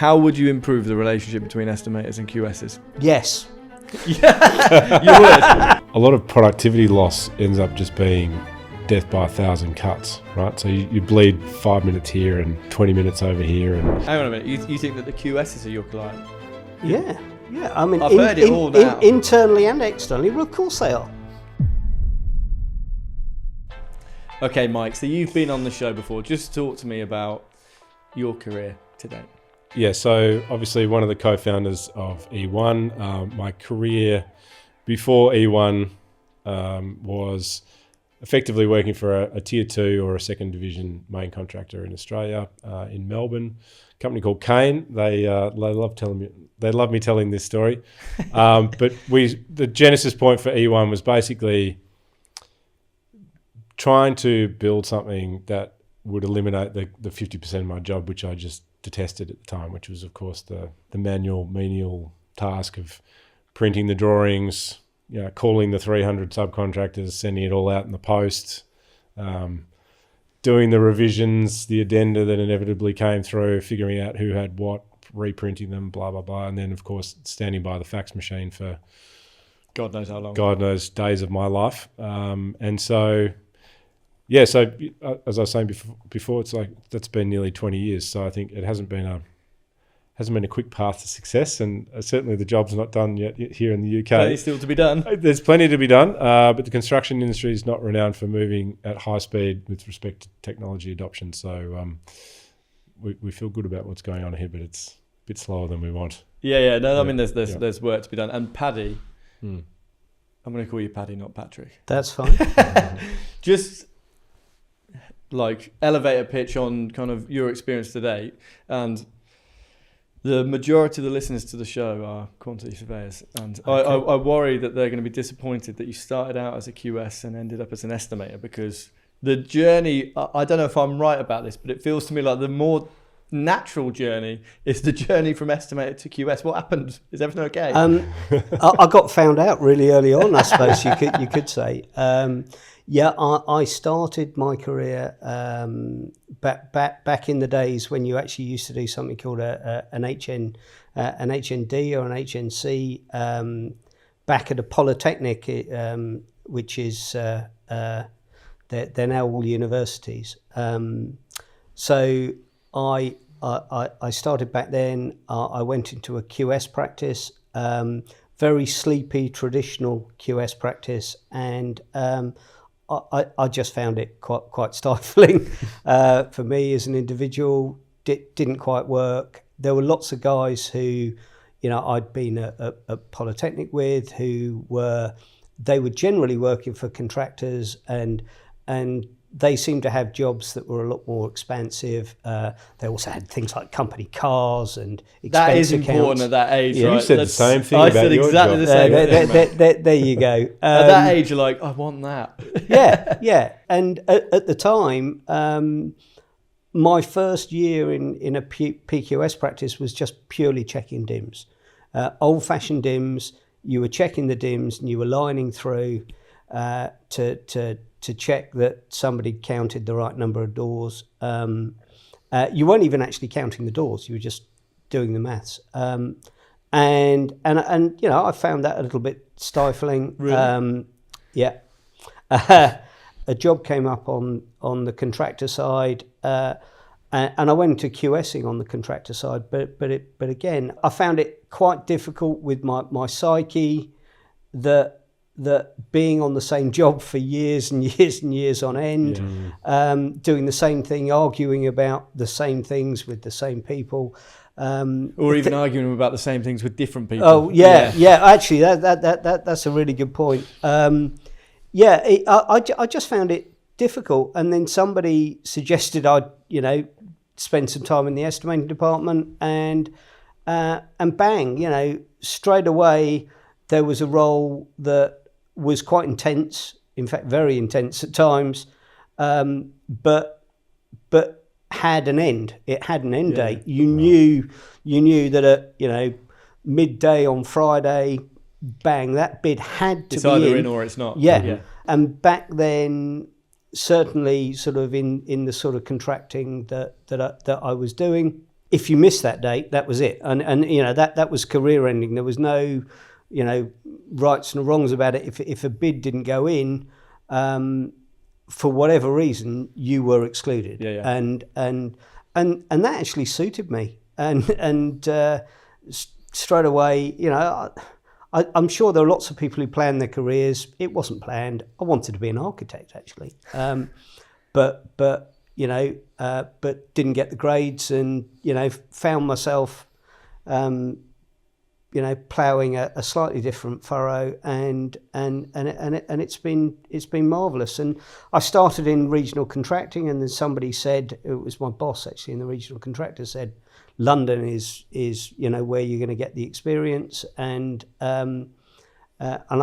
How would you improve the relationship between estimators and QSs? Yes. Yeah, you would. A lot of productivity loss ends up just being death by 1,000 cuts, right? So you bleed 5 minutes here and 20 minutes over here. And Hang on a minute. You think that the QSs are your client? Yeah. I mean, I've heard it all now. Internally and externally, well, of course they are. Okay, Mike, so you've been on the show before. Just talk to me about your career to date. yeah, so obviously one of the co-founders of E1. My career before E1 was effectively working for a tier 2 or a second division main contractor in Australia, in Melbourne, a company called Kane. They love me telling this story. But the genesis point for E1 was basically trying to build something that would eliminate the 50% of my job, which I just detested at the time, which was, of course, the manual, menial task of printing the drawings, calling the 300 subcontractors, sending it all out in the post, doing the revisions, the addenda that inevitably came through, figuring out who had what, reprinting them, blah, blah, blah. And then, of course, standing by the fax machine for God knows how long. God knows days of my life. And so... yeah, so as I was saying before, it's like that's been nearly 20 years. So I think it hasn't been a quick path to success, and certainly the job's not done yet here in the UK. Plenty still to be done. There's plenty to be done, but the construction industry is not renowned for moving at high speed with respect to technology adoption. So we feel good about what's going on here, but it's a bit slower than we want. Yeah. No, I mean there's work to be done. And Paddy, I'm going to call you Paddy, not Patrick. That's fine. Just like elevator pitch on kind of your experience to date, and the majority of the listeners to the show are quantity surveyors, and okay. I worry that they're going to be disappointed that you started out as a QS and ended up as an estimator, because the journey, I don't know if I'm right about this, but it feels to me like the more natural journey is the journey from estimator to QS. What happened? Is everything okay? I got found out really early on, I suppose you could say. I started my career back in the days when you actually used to do something called an HND or an HNC back at a polytechnic, which is they're now all universities. So I started back then. I went into a QS practice, very sleepy traditional QS practice, and I just found it quite stifling for me as an individual. Didn't quite work. There were lots of guys who, I'd been at Polytechnic with, who were generally working for contractors, and they seemed to have jobs that were a lot more expansive. They also had things like company cars and expense that is accounts. Important at that age, yeah, right? You said the same thing I about said your exactly job. the same thing. There you go. At that age, you're like, I want that. Yeah. And at the time, my first year in a PQS practice was just purely checking DIMs. Old-fashioned DIMs, you were checking the DIMs and you were lining through to check that somebody counted the right number of doors. You weren't even actually counting the doors; you were just doing the maths. And I found that a little bit stifling. Really? Yeah. A job came up on the contractor side, and I went into QSing on the contractor side. But again, I found it quite difficult with my psyche that being on the same job for years and years and years on end, doing the same thing, arguing about the same things with the same people, or even arguing about the same things with different people. Oh yeah. Actually, that's a really good point. I just found it difficult, and then somebody suggested I'd spend some time in the estimating department, and bang, straight away there was a role that was quite intense, in fact very intense at times, but had an end. It had an end date. You knew that at midday on Friday, bang, that bid had to it's be either in or it's not. Yeah. And back then, certainly sort of in the sort of contracting that I was doing, if you missed that date, that was it, and you know that was career ending. There was no, you know, rights and wrongs about it. If a bid didn't go in, for whatever reason, you were excluded. Yeah. And that actually suited me. And straight away, you know, I'm sure there are lots of people who plan their careers. It wasn't planned. I wanted to be an architect, actually, but you know, but didn't get the grades, and you know, found myself, you know, ploughing a slightly different furrow, and it's been marvellous. And I started in regional contracting, and then somebody said, it was my boss actually in the regional contractor, said, London is you know where you're going to get the experience, and I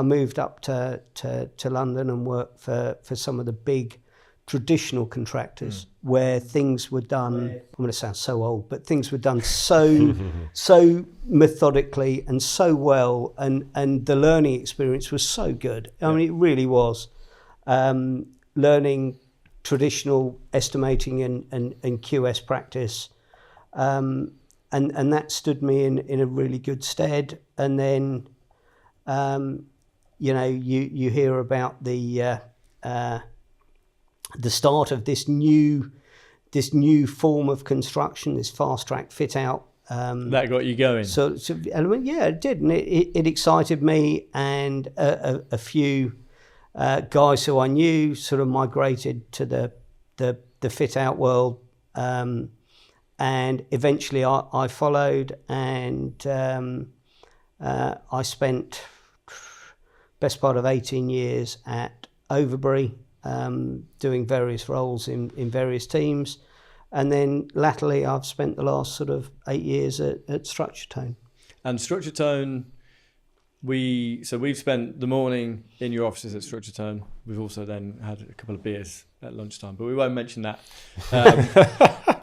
moved up to London and worked for some of the big traditional contractors where things were done. I'm going to sound so old, but things were done so methodically and so well, and the learning experience was so good. I mean, it really was. Learning traditional estimating and QS practice. And that stood me in a really good stead. And then, you know, you hear about the start of this new form of construction, this fast track fit out. That got you going. So element, yeah, it did, and it excited me, and a few guys who I knew sort of migrated to the fit out world. And eventually I followed, and I spent best part of 18 years at Overbury, doing various roles in various teams. And then latterly I've spent the last sort of 8 years at StructureTone. And StructureTone, we've spent the morning in your offices at StructureTone. We've also then had a couple of beers at lunchtime, but we won't mention that.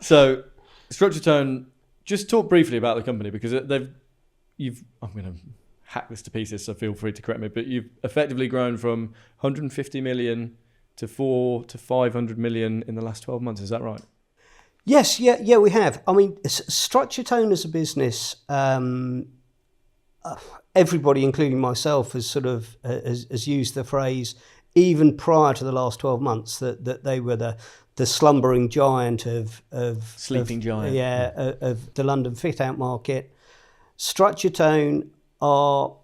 So StructureTone, just talk briefly about the company, because I'm going to hack this to pieces, so feel free to correct me, but you've effectively grown from 150 million to 400 to 500 million in the last 12 months. Is that right? Yes, yeah, we have. I mean, StructureTone as a business, everybody, including myself, has sort of has used the phrase, even prior to the last 12 months, that they were the slumbering giant of sleeping giant. Yeah, of the London fit out market. StructureTone are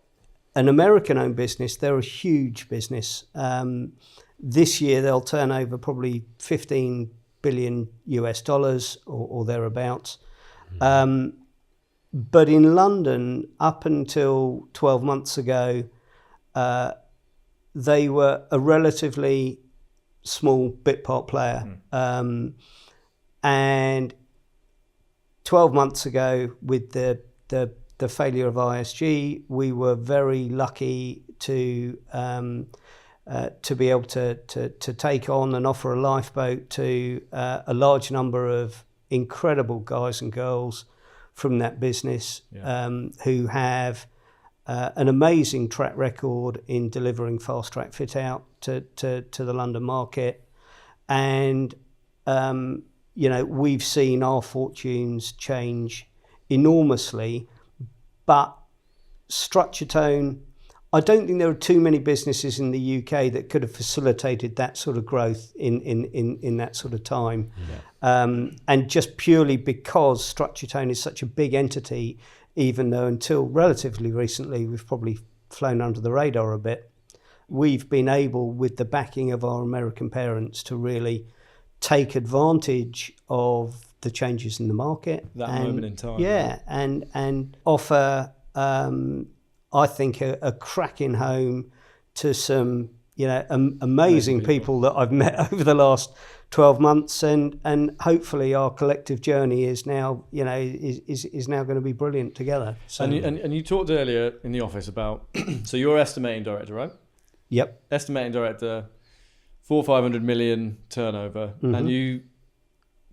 an American-owned business. They're a huge business. This year they'll turn over probably $15 billion or thereabouts. But in London, up until 12 months ago, they were a relatively small bit part player. And 12 months ago, with the failure of ISG, we were very lucky to be able to take on and offer a lifeboat to a large number of incredible guys and girls from that business, who have an amazing track record in delivering fast track fit out to the London market. And you know, we've seen our fortunes change enormously, but StructureTone, I don't think there are too many businesses in the UK that could have facilitated that sort of growth in that sort of time. And just purely because StructureTone is such a big entity, even though until relatively recently we've probably flown under the radar a bit, we've been able, with the backing of our American parents, to really take advantage of the changes in the market. That moment in time. Yeah, right? and offer, I think, a cracking home to some, you know, amazing people that I've met over the last 12 months, and hopefully our collective journey is now, you know, is now going to be brilliant together. So, and you talked earlier in the office about, so you're estimating director, right? Yep. Estimating director, 400-500 million turnover, and you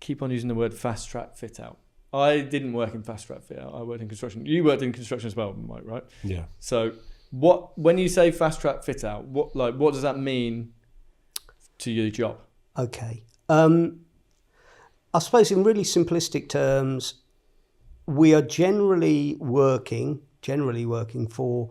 keep on using the word fast track fit out. I didn't work in fast track fit out. I worked in construction. You worked in construction as well, Mike, right? Yeah. So when you say fast track fit out, what does that mean to your job? Okay. I suppose in really simplistic terms, we are generally working for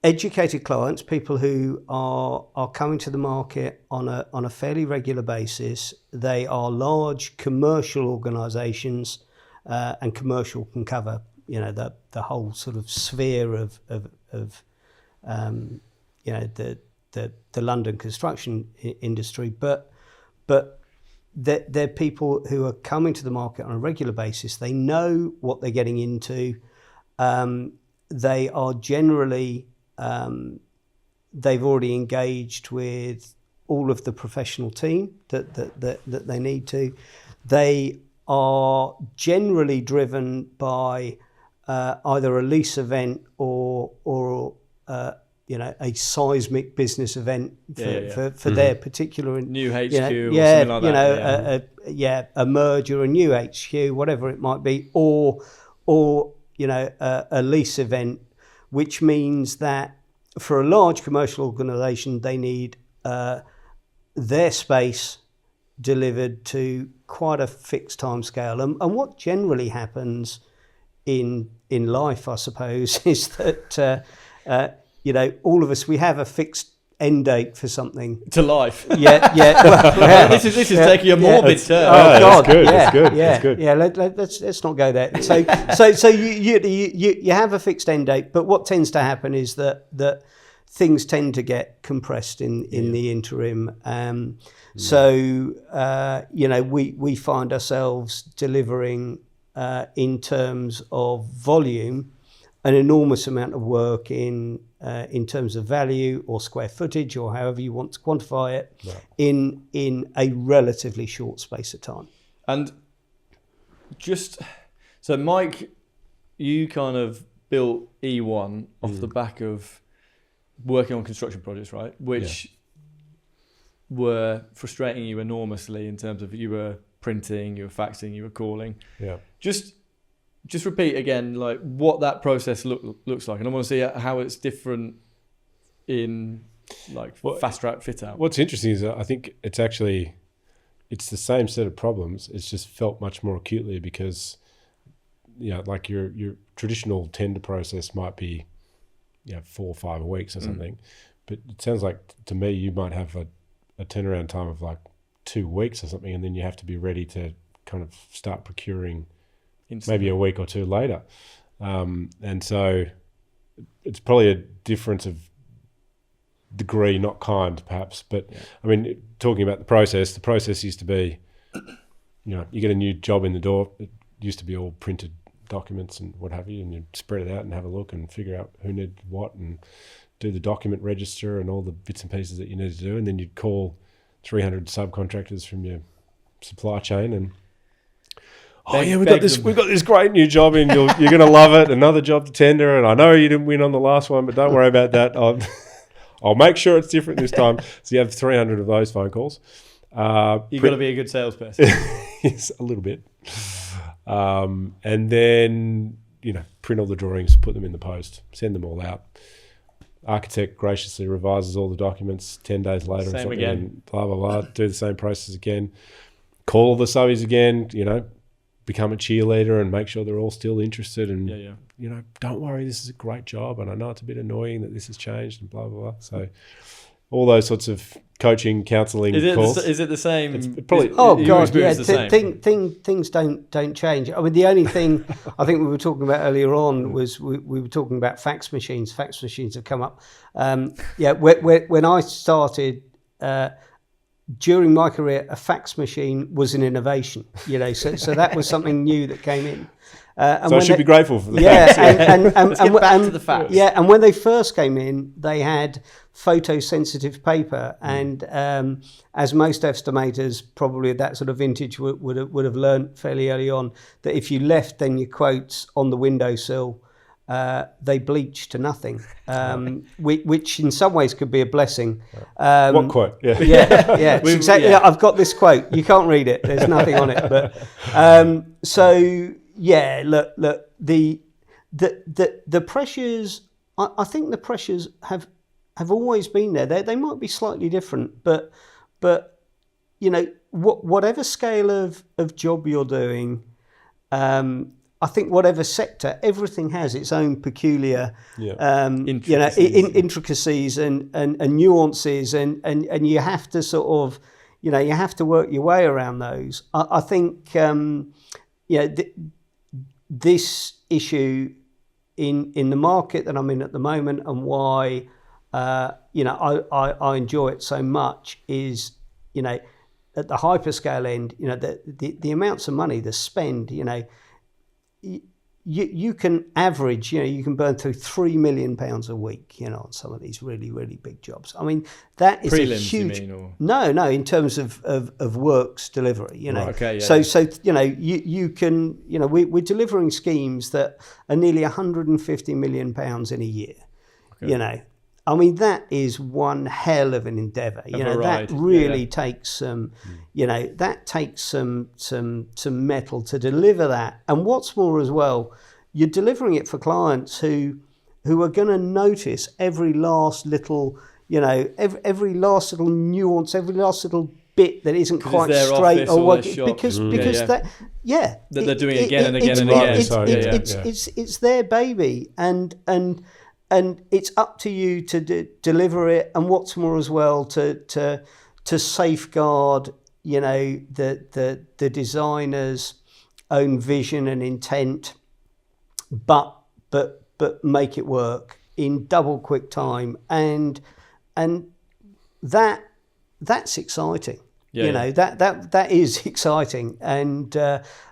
educated clients, people who are coming to the market on a fairly regular basis. They are large commercial organisations, and commercial can cover the whole sort of sphere of the London construction industry, but they're people who are coming to the market on a regular basis. They know what they're getting into. They are generally they've already engaged with all of the professional team that they need to. They are generally driven by either a lease event or a seismic business event for their particular new HQ or something like that. A merger, a new HQ, whatever it might be, or a lease event, which means that for a large commercial organisation, they need their space delivered to quite a fixed time scale. And what generally happens in life, I suppose, is that all of us, we have a fixed end date for something. To life. Yeah. Well, this is taking a morbid turn. Oh God, It's good. Yeah, let's not go there. So you have a fixed end date, but what tends to happen is that things tend to get compressed in the interim. So we find ourselves delivering in terms of volume an enormous amount of work in terms of value or square footage or however you want to quantify it, in a relatively short space of time. And so Mike, you kind of built E1 off the back of working on construction projects, right? Which were frustrating you enormously in terms of you were printing, you were faxing, you were calling. Yeah. Just repeat again, like what that process looks like, and I want to see how it's different in fast track fit out. What's interesting is I think it's the same set of problems. It's just felt much more acutely because, like your traditional tender process might be, 4 or 5 weeks or something, but it sounds like to me you might have a turnaround time of like 2 weeks or something, and then you have to be ready to kind of start procuring maybe a week or two later. And so it's probably a difference of degree, not kind, perhaps. But I mean, talking about the process used to be, you get a new job in the door. It used to be all printed documents and what have you, and you'd spread it out and have a look and figure out who needed what and do the document register and all the bits and pieces that you needed to do. And then you'd call 300 subcontractors from your supply chain and, we've got this great new job and you're going to love it. Another job to tender, and I know you didn't win on the last one, but don't worry about that. I'll make sure it's different this time. So you have 300 of those phone calls. You've got to be a good salesperson. Yes, a little bit. And then, print all the drawings, put them in the post, send them all out. Architect graciously revises all the documents 10 days later. Same again. And blah, blah, blah. Do the same process again. Call all the subbies again, become a cheerleader and make sure they're all still interested and, don't worry, this is a great job and I know it's a bit annoying that this has changed and blah, blah, blah. So all those sorts of coaching, counselling calls. Is it the same? It's probably, things don't change. I mean, the only thing I think we were talking about earlier on was we were talking about fax machines. Fax machines have come up. When I started, during my career, a fax machine was an innovation, so that was something new that came in. So I should be grateful for that. Yeah, Let's get back to the fax. Yeah, and when they first came in, they had photosensitive paper, and as most estimators, probably at that sort of vintage, would have learnt fairly early on, that if you left then your quotes on the windowsill, they bleach to nothing, which in some ways could be a blessing. What quote? Yeah. Exactly. Yeah, I've got this quote. You can't read it. There's nothing on it. But look. The pressures. I think the pressures have always been there. They might be slightly different, but whatever scale of job you're doing, I think whatever sector, everything has its own peculiar, intricacies and nuances, and you have to sort of, you have to work your way around those. I think, this issue in the market that I'm in at the moment, and why, I enjoy it so much is, at the hyperscale end, the amounts of money, the spend, you can average, you can burn through £3 million a week, on some of these really, really big jobs. I mean, that is prelims, a huge. you mean, or? No, in terms of works delivery, Right, okay, yeah, So you can, we're delivering schemes that are nearly £150 million in a year. Okay. I mean, that is one hell of an endeavour. That really takes some, that takes some metal to deliver that. And what's more as well, you're delivering it for clients who are going to notice every last little, every last little nuance, every last little bit that isn't quite straight or working, because that they're doing it again and again and again. It's their baby, and it's up to you to deliver it, and what's more as well, to safeguard, the designer's own vision and intent, but make it work in double quick time, and that's exciting. That is exciting, and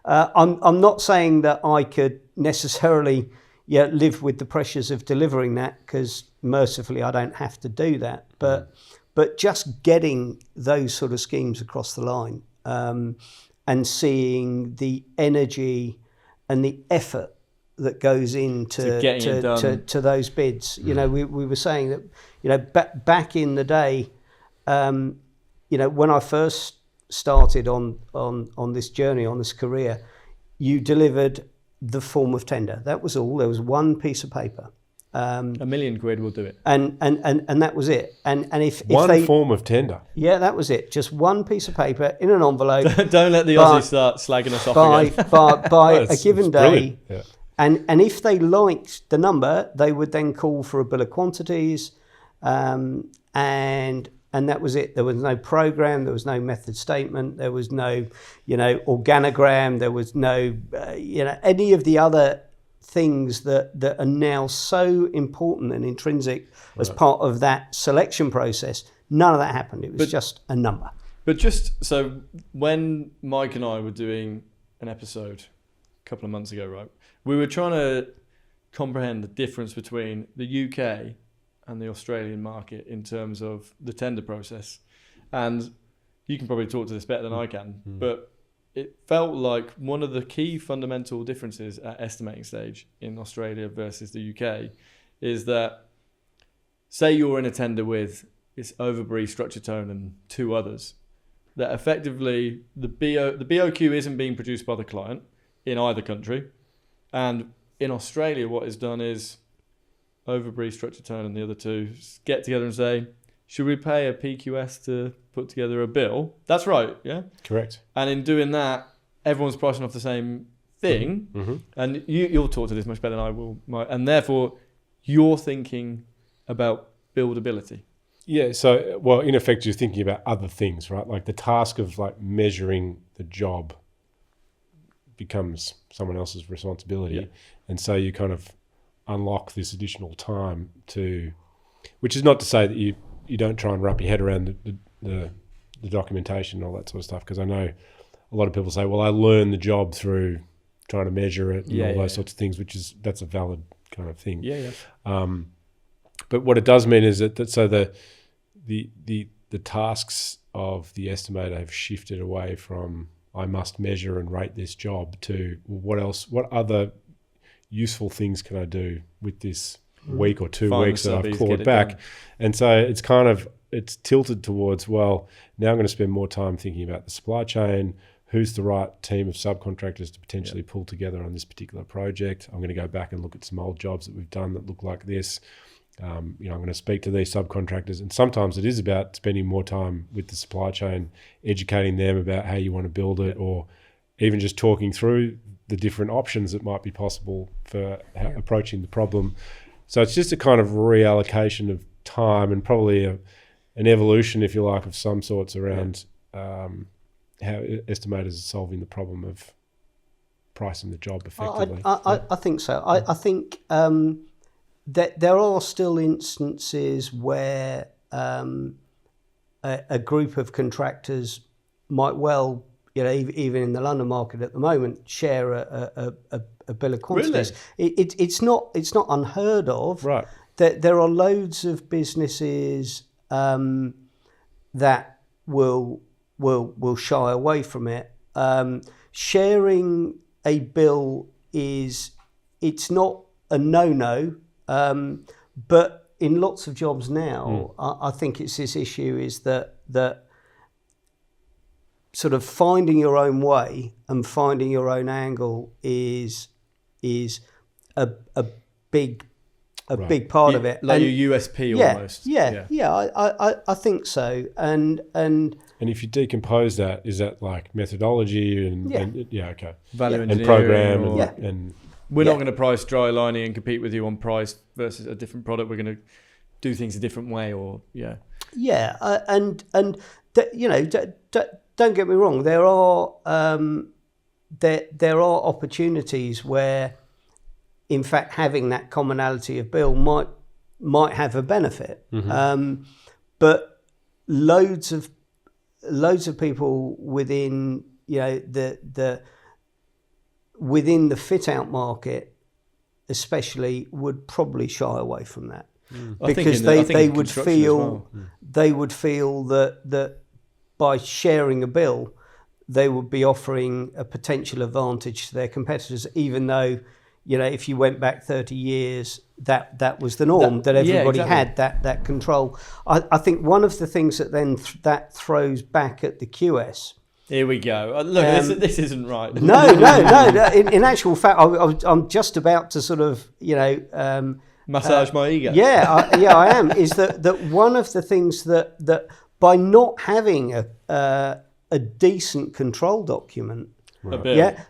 I'm not saying that I could necessarily live with the pressures of delivering that, because mercifully I don't have to do that. But just getting those sort of schemes across the line, and seeing the energy and the effort that goes into to those bids. We were saying that back in the day, when I first started on this journey, on this career, you delivered the form of tender. That was all. There was one piece of paper. £1 million will do it. And that was it. And if form of tender. Yeah, that was it. Just one piece of paper in an envelope. Don't let the Aussies start slagging us off again. By a given day. Yeah. And if they liked the number, they would then call for a bill of quantities, and that was it. There was no program, there was no method statement, there was no, organogram, there was no, any of the other things that are now so important and intrinsic as part of that selection process. None of that happened. It was just a number. But so when Mike and I were doing an episode a couple of months ago, right, we were trying to comprehend the difference between the UK and the Australian market in terms of the tender process. And you can probably talk to this better than I can, but it felt like one of the key fundamental differences at estimating stage in Australia versus the UK is that, say you're in a tender with it's Overbury, Structure Tone and two others, that effectively the BOQ isn't being produced by the client in either country. And in Australia, what is done is Overbury, Structure Tone and the other two get together and say, should we pay a PQS to put together a bill? That's right, yeah? Correct. And in doing that, everyone's pricing off the same thing. Mm-hmm. And you'll talk to this much better than I will. And therefore, you're thinking about buildability. Yeah, so, well, in effect, you're thinking about other things, right? Like the task of measuring the job becomes someone else's responsibility. Yeah. And so you kind of unlock this additional time which is not to say that you don't try and wrap your head around the documentation and all that sort of stuff, because I know a lot of people say, well, I learned the job through trying to measure it and all those sorts of things, that's a valid kind of thing. Yeah. But what it does mean is that so the tasks of the estimator have shifted away from I must measure and rate this job to what other useful things can I do with this week or 2 weeks that I've clawed back done. And so it's tilted towards, well, now I'm going to spend more time thinking about the supply chain, who's the right team of subcontractors to potentially pull together on this particular project. I'm going to go back and look at some old jobs that we've done that look like this. I'm going to speak to these subcontractors, and sometimes it is about spending more time with the supply chain, educating them about how you want to build it, or even just talking through the different options that might be possible for approaching the problem. So it's just a kind of reallocation of time and probably an evolution, if you like, of some sorts around how estimators are solving the problem of pricing the job effectively. I think so. I think that there are still instances where a group of contractors might well, even in the London market at the moment, share a bill of quantities. Really? It's not unheard of. Right. There are loads of businesses that will shy away from it. Sharing a bill it's not a no-no, but in lots of jobs now, I think it's this issue is that sort of finding your own way and finding your own angle is a big part of it. Like your USP almost. I think so. And if you decompose that, is that like methodology and okay, value and engineering program or, and we're not going to price dry lining and compete with you on price versus a different product. We're going to do things a different way, or don't get me wrong. There are opportunities where, in fact, having that commonality of bill might have a benefit. But loads of people within within the fit out market, especially, would probably shy away from that because they would feel that by sharing a bill, they would be offering a potential advantage to their competitors, even though, if you went back 30 years, that was the norm, that everybody had that control. I think one of the things that then that throws back at the QS. Here we go. Look, this isn't right. No. In actual fact, I'm just about to sort of, massage my ego. I am. Is that one of the things that by not having a decent control document,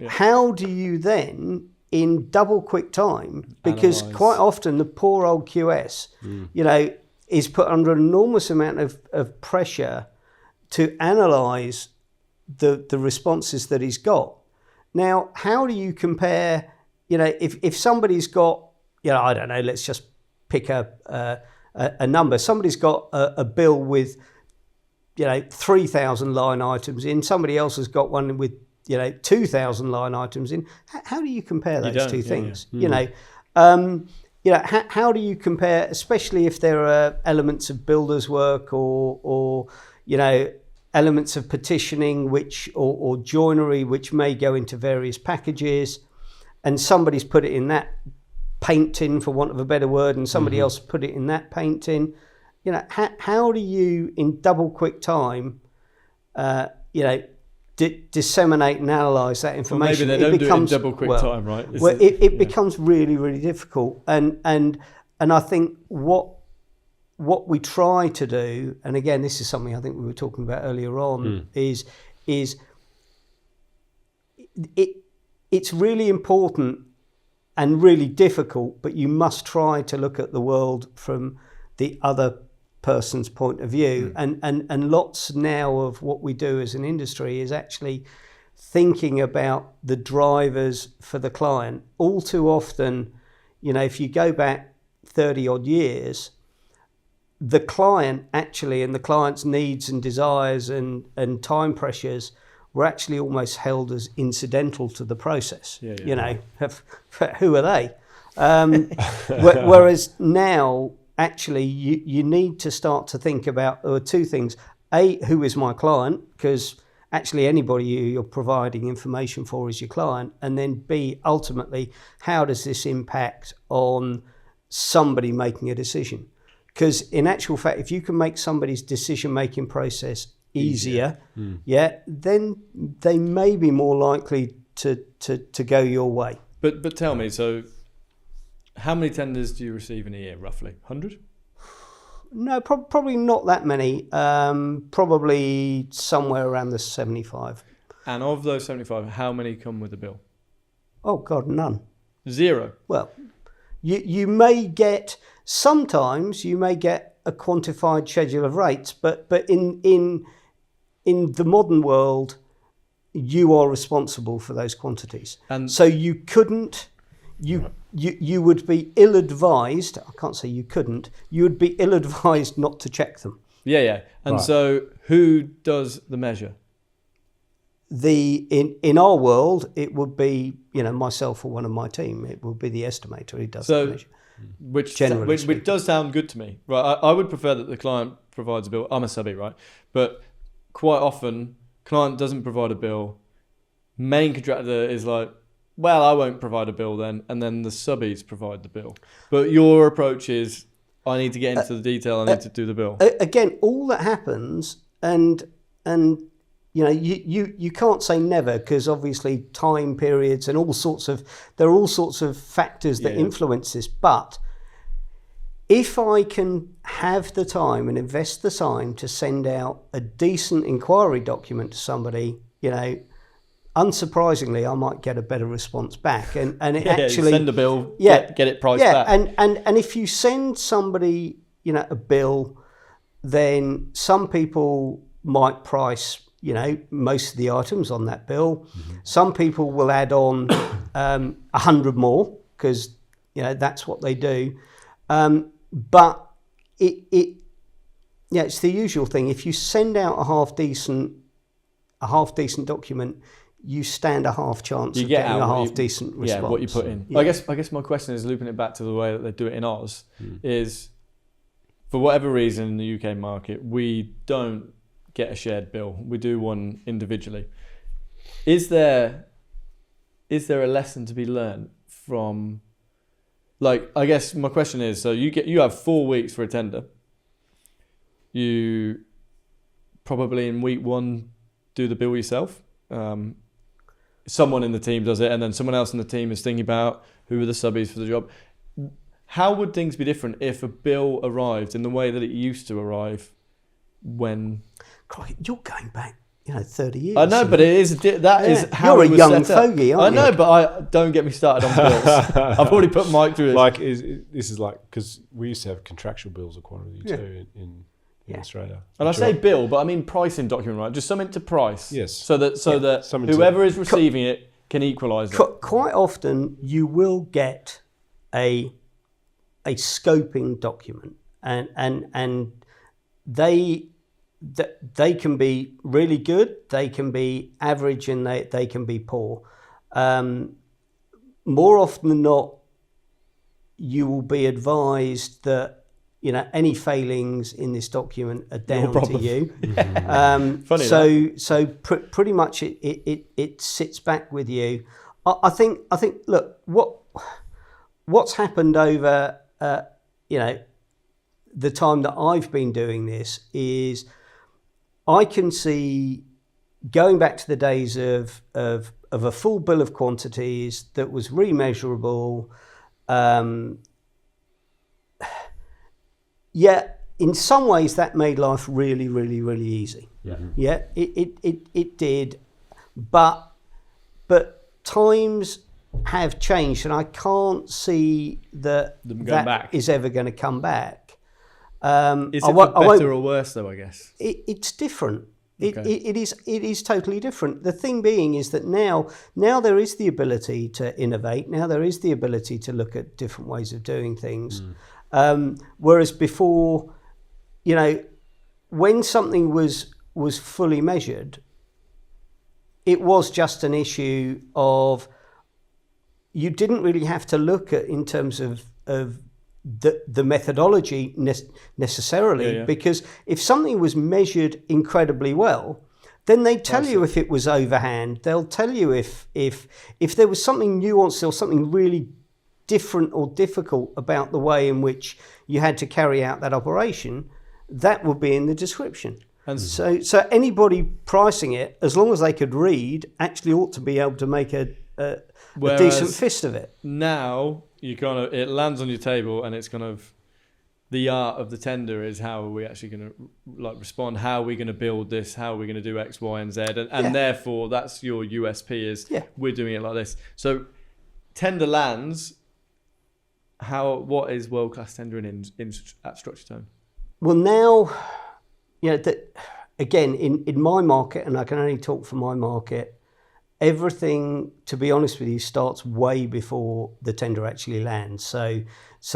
how do you then, in double quick time, because quite often the poor old QS, is put under an enormous amount of pressure to analyse the responses that he's got. Now, how do you compare, if somebody's got, I don't know, let's just pick a number. Somebody's got a bill with 3,000 line items in. Somebody else has got one with 2,000 line items in. How do you compare those two things? How do you compare, especially if there are elements of builders work or elements of petitioning or joinery which may go into various packages, and somebody's put it in that paint tin, for want of a better word, and somebody else put it in that paint tin. How do you, in double quick time, disseminate and analyse that information? Well, maybe they don't do it in double quick time, right? It becomes really, really difficult. And I think what we try to do, and again, this is something I think we were talking about earlier on, is it's really important and really difficult, but you must try to look at the world from the other person's point of view. And lots now of what we do as an industry is actually thinking about the drivers for the client. All too often, if you go back 30 odd years, the client actually, and the client's needs and desires and time pressures were actually almost held as incidental to the process. Who are they? Whereas now, actually, you need to start to think about two things. A, who is my client? Because actually anybody you're providing information for is your client. And then B, ultimately, how does this impact on somebody making a decision? Because in actual fact, if you can make somebody's decision-making process easier, then they may be more likely to go your way. But tell me, so how many tenders do you receive in a year, roughly? 100? No, probably not that many. Probably somewhere around the 75. And of those 75, how many come with a bill? Oh God, none. Zero. Well, you may get, sometimes you may get a quantified schedule of rates, but in the modern world, you are responsible for those quantities. And so you couldn't, you would be ill-advised, I can't say you couldn't, you would be ill-advised not to check them. Yeah. And Right. so who does the measure? In our world, it would be, myself or one of my team. It would be the estimator who does the measure. Which Generally does sound good to me, right? I would prefer that the client provides a bill. I'm a subby, right? But quite often, client doesn't provide a bill. Main contractor is like, well, I won't provide a bill then, and then the subbies provide the bill. But your approach is, I need to get into the detail. I need to do the bill. Again, all that happens, and you can't say never, because obviously time periods and there are all sorts of factors that influence this. But if I can have the time and invest the time to send out a decent inquiry document to somebody, unsurprisingly, I might get a better response back. And it actually send a bill, get it priced back. And if you send somebody, a bill, then some people might price, most of the items on that bill. Mm-hmm. Some people will add on 100 more because, that's what they do. But it's the usual thing. If you send out a half decent document, you stand a half chance of getting a half decent response. Yeah, what you put in. Yeah. I guess my question is, looping it back to the way that they do it in Oz, is for whatever reason in the UK market, we don't get a shared bill. We do one individually. Is there a lesson to be learned from, I guess my question is, so you have 4 weeks for a tender. You probably in week 1 do the bill yourself. Someone in the team does it, and then someone else in the team is thinking about who are the subbies for the job. How would things be different if a bill arrived in the way that it used to arrive when... You're going back, 30 years. I know, but it is is how you're it a was young set up. fogey, aren't you? I know, but don't get me started on bills. I've already put Mike through it. This is because we used to have contractual bills of quantity too in Australia. And I say bill, but I mean pricing document, right? Just something to price. Yes. So that whoever is receiving it can equalise it. Quite often, you will get a scoping document, and they can be really good, they can be average, and they can be poor. More often than not, you will be advised that any failings in this document are down to you. Funny pretty much it sits back with you. I think look, what's happened over the time that I've been doing this is I can see, going back to the days of a full bill of quantities that was remeasurable. In some ways that made life really, really, really easy. Yeah, it did, but times have changed, and I can't see that is ever going to come back. Is it for better or worse, though? I guess it's different. It is totally different. The thing being is that now there is the ability to innovate. Now there is the ability to look at different ways of doing things. Whereas before, when something was fully measured, it was just an issue of, you didn't really have to look at in terms of the methodology necessarily, because if something was measured incredibly well, then they tell you if it was overhand. They'll tell you if there was something nuanced or something really different or difficult about the way in which you had to carry out that operation. That would be in the description. And so anybody pricing it, as long as they could read, actually ought to be able to make a decent fist of it. Now it lands on your table, and it's kind of the art of the tender is how are we actually going to respond? How are we going to build this? How are we going to do X, Y, and Z? And therefore, that's your USP is we're doing it like this. So tender lands, what is world-class tendering at Structure Tone? Well, now, again, in my market, and I can only talk for my market, everything, to be honest with you, starts way before the tender actually lands. So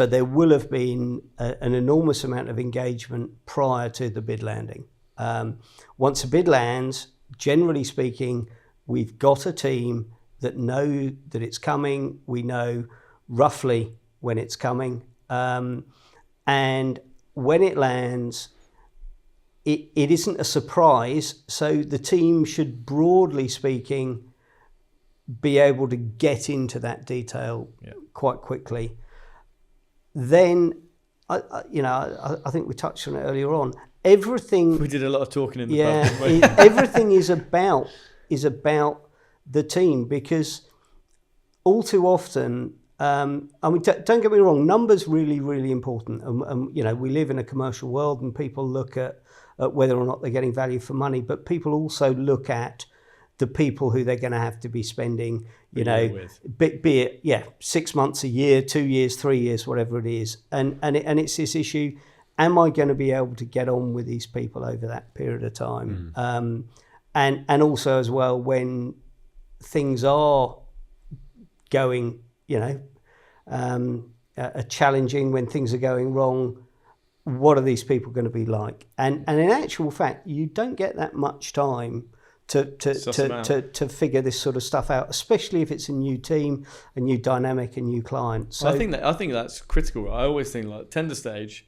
there will have been an enormous amount of engagement prior to the bid landing. Once a bid lands, generally speaking, we've got a team that know that it's coming. We know roughly when it's coming. And when it lands, it isn't a surprise. So the team should, broadly speaking, be able to get into that detail quite quickly. Then, I think we touched on it earlier on. Everything we did a lot of talking in the pub. Everything is about the team, because all too often, don't get me wrong, numbers really, really important. And we live in a commercial world, and people look at whether or not they're getting value for money, but people also look at the people who they're going to have to be spending, be it 6 months, a year, 2 years, 3 years, whatever it is. And it's this issue, am I going to be able to get on with these people over that period of time? And also as well, when things are going, challenging, when things are going wrong, what are these people going to be like? And in actual fact, you don't get that much time to figure this sort of stuff out, especially if it's a new team, a new dynamic, a new client. So I think that's critical. Right? I always think like tender stage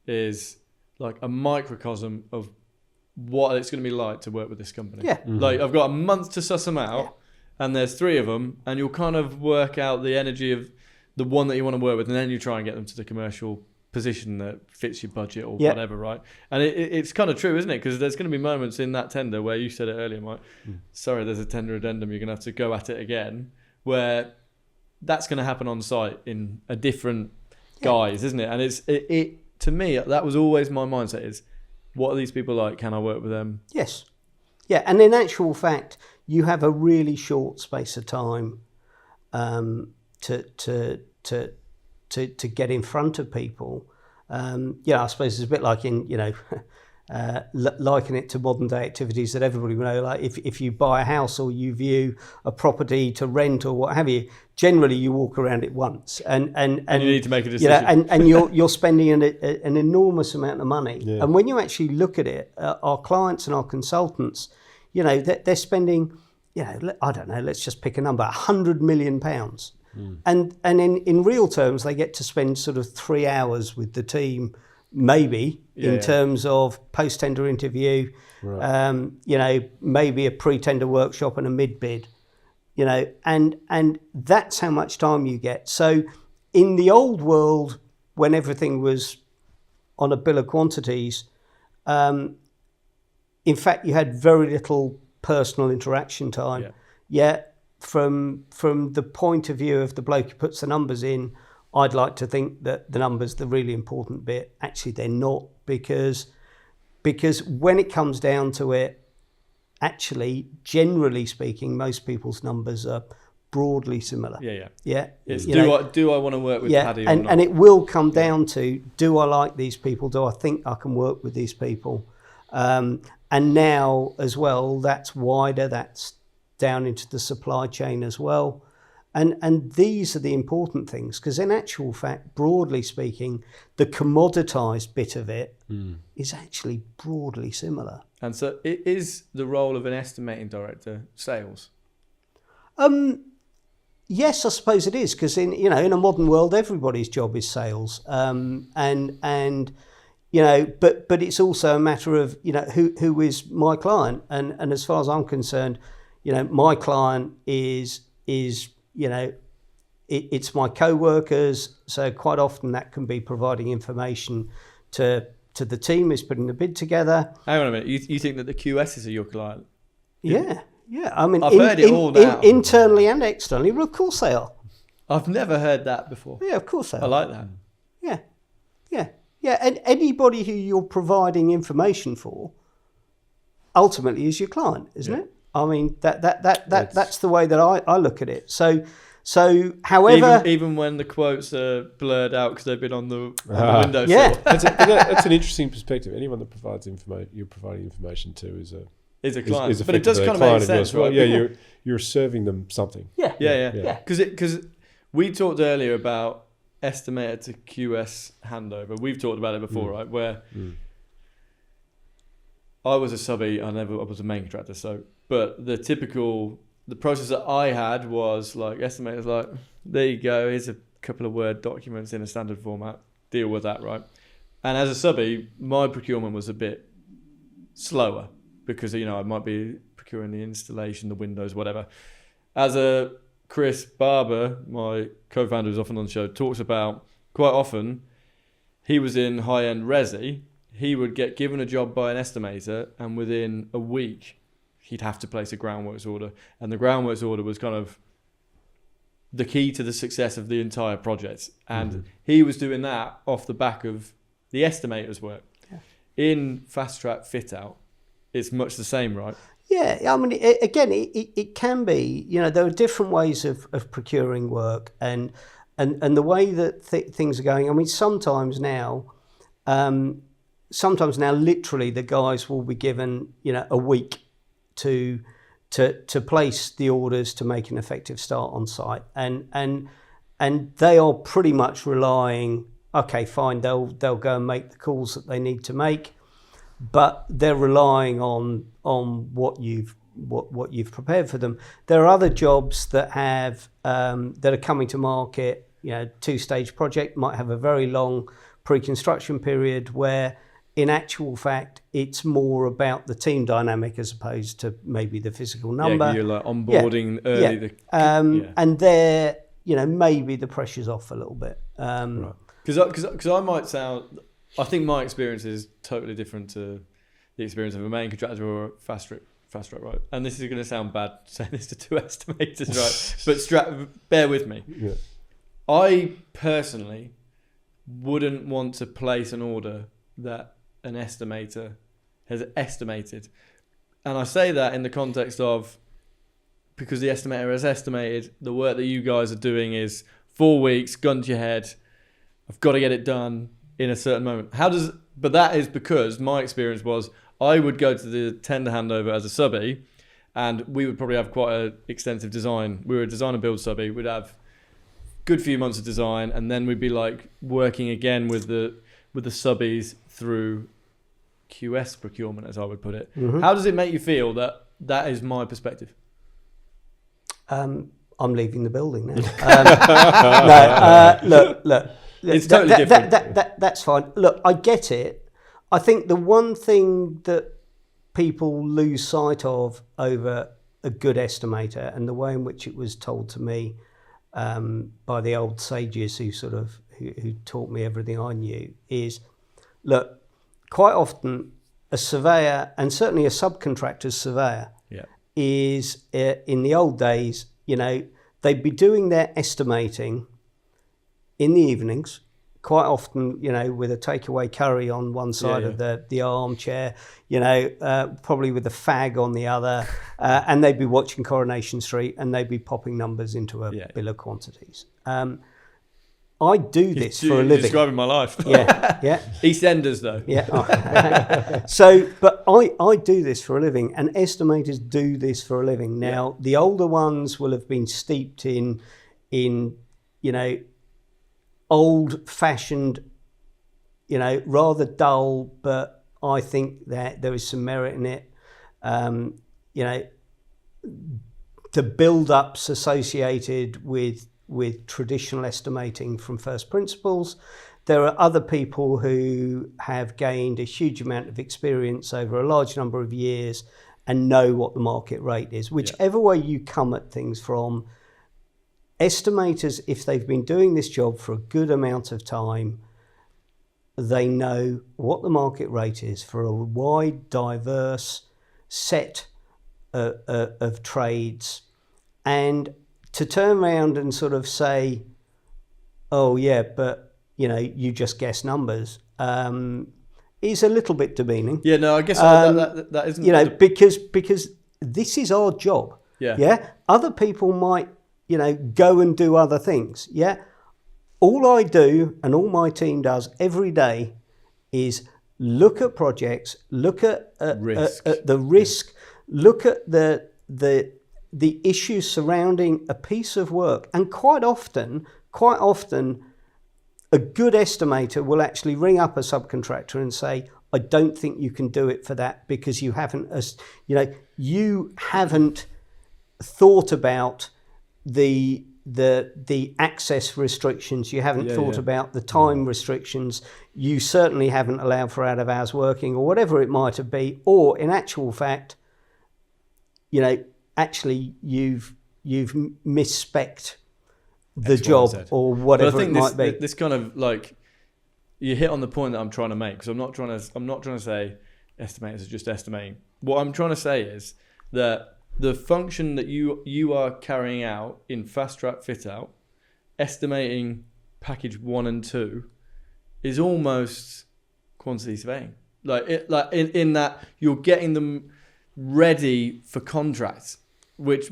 is like a microcosm of what it's going to be like to work with this company. Yeah. Like I've got a month to suss them out, and there's 3 of them, and you'll kind of work out the energy of the one that you want to work with, and then you try and get them to the commercial position that fits your budget or whatever, right? And it's kind of true, isn't it? Because there's going to be moments in that tender where you said it earlier, Mike. Sorry, there's a tender addendum. You're going to have to go at it again, where that's going to happen on site in a different guise, isn't it? And it to me, that was always my mindset: is what are these people like? Can I work with them? Yes, yeah. And in actual fact, you have a really short space of time to get in front of people. I suppose it's a bit like in, liken it to modern day activities that everybody will know. Like if you buy a house or you view a property to rent or what have you, generally you walk around it once, and you need to make a decision. And you're spending an enormous amount of money. Yeah. And when you actually look at it, our clients and our consultants, they're spending, I don't know, let's just pick a number, £100 million. And in real terms, they get to spend sort of 3 hours with the team, maybe, in terms of post-tender interview, maybe a pre-tender workshop and a mid-bid, and that's how much time you get. So in the old world, when everything was on a bill of quantities, in fact, you had very little personal interaction time. From the point of view of the bloke who puts the numbers in, I'd like to think that the numbers, the really important bit, actually they're not, because when it comes down to it, actually, generally speaking, most people's numbers are broadly similar. It's do I want to work with Paddy or not? And it will come down to, do I like these people? Do I think I can work with these people? And now as well, that's wider, that's down into the supply chain as well. And these are the important things, because in actual fact, broadly speaking, the commoditized bit of it is actually broadly similar. And so it is the role of an estimating director sales? Yes, I suppose it is, because in a modern world, everybody's job is sales. But it's also a matter of, who is my client? And as far as I'm concerned, my client is it's my co-workers. So quite often that can be providing information to the team who's putting the bid together. Hang on a minute. You think that the QSs are your client? Yeah. I mean, I've heard it all now. Internally and externally. Well, of course they are. I've never heard that before. Yeah, of course they are. I like that. Yeah. And anybody who you're providing information for ultimately is your client, isn't it? I mean, that's the way that I look at it. So So, however, even when the quotes are blurred out because they've been on the windowsill. Yeah. That's an interesting perspective. Anyone that provides information, you're providing information to is a client. But it does kind of make sense, right? Yeah, you're serving them something. Yeah. Because we talked earlier about estimator to QS handover. We've talked about it before, right? Where I was a subby, I was a main contractor. But the process that I had was like, estimators like, there you go, here's a couple of Word documents in a standard format, deal with that, right? And as a subby, my procurement was a bit slower because, I might be procuring the installation, the windows, whatever. As a Chris Barber, my co-founder who's often on the show, talks about quite often, he was in high-end resi, he would get given a job by an estimator and within a week, he'd have to place a groundworks order. And the groundworks order was kind of the key to the success of the entire project. And he was doing that off the back of the estimator's work. Yeah. In fast track fit out, it's much the same, right? Yeah, I mean, it can be, there are different ways of procuring work and the way that things are going. I mean, sometimes now, literally the guys will be given, a week to place the orders to make an effective start on site, and they are pretty much relying. Okay, fine, they'll go and make the calls that they need to make, but they're relying on what you've prepared for them. There are other jobs that have that are coming to market. 2-stage project might have a very long pre-construction period where, in actual fact, it's more about the team dynamic as opposed to maybe the physical number. Yeah, you're like onboarding early. And there, maybe the pressure's off a little bit. Right. Because I might sound, I think my experience is totally different to the experience of a main contractor or a fast track, right? And this is going to sound bad saying this to two estimators, right? But bear with me. Yeah. I personally wouldn't want to place an order that an estimator has estimated. And I say that in the context of, because the estimator has estimated the work that you guys are doing is 4 weeks, gun to your head, I've got to get it done in a certain moment. But that is because my experience was I would go to the tender handover as a subby and we would probably have quite an extensive design. We were a design and build subby. We'd have good few months of design and then we'd be like working again with the subbies through QS procurement, as I would put it. Mm-hmm. How does it make you feel that is my perspective? I'm leaving the building now. Look. It's totally different. That's fine. Look, I get it. I think the one thing that people lose sight of over a good estimator and the way in which it was told to me by the old sages who taught me everything I knew is, look, quite often a surveyor, and certainly a subcontractor's surveyor, is in the old days, they'd be doing their estimating in the evenings, quite often, with a takeaway curry on one side of the armchair, probably with a fag on the other, and they'd be watching Coronation Street and they'd be popping numbers into a bill of quantities. I do this for a living. Describing my life. Yeah. EastEnders, though. Yeah. But I do this for a living, and estimators do this for a living. Now, the older ones will have been steeped in old-fashioned, rather dull, but I think that there is some merit in it. The build-ups associated with traditional estimating from first principles. There are other people who have gained a huge amount of experience over a large number of years and know what the market rate is. Whichever way you come at things from, estimators, if they've been doing this job for a good amount of time, they know what the market rate is for a wide, diverse set of trades. And to turn around and sort of say, oh yeah, but you just guess numbers, is a little bit demeaning. Yeah, no, I guess that isn't. Because this is our job. Yeah. Other people might, go and do other things. Yeah. All I do and all my team does every day is look at projects, look at the risk, look at the issues surrounding a piece of work. And quite often, a good estimator will actually ring up a subcontractor and say, I don't think you can do it for that because you haven't thought about the access restrictions, you haven't thought about the time restrictions, you certainly haven't allowed for out of hours working or whatever it might have been, or in actual fact, actually you've misspec'd the job or whatever it might be. This kind of like, you hit on the point that I'm trying to make, because I'm not trying to say estimators are just estimating. What I'm trying to say is that the function that you are carrying out in fast track fit out, estimating package 1 and 2, is almost quantity surveying. In that you're getting them ready for contracts, which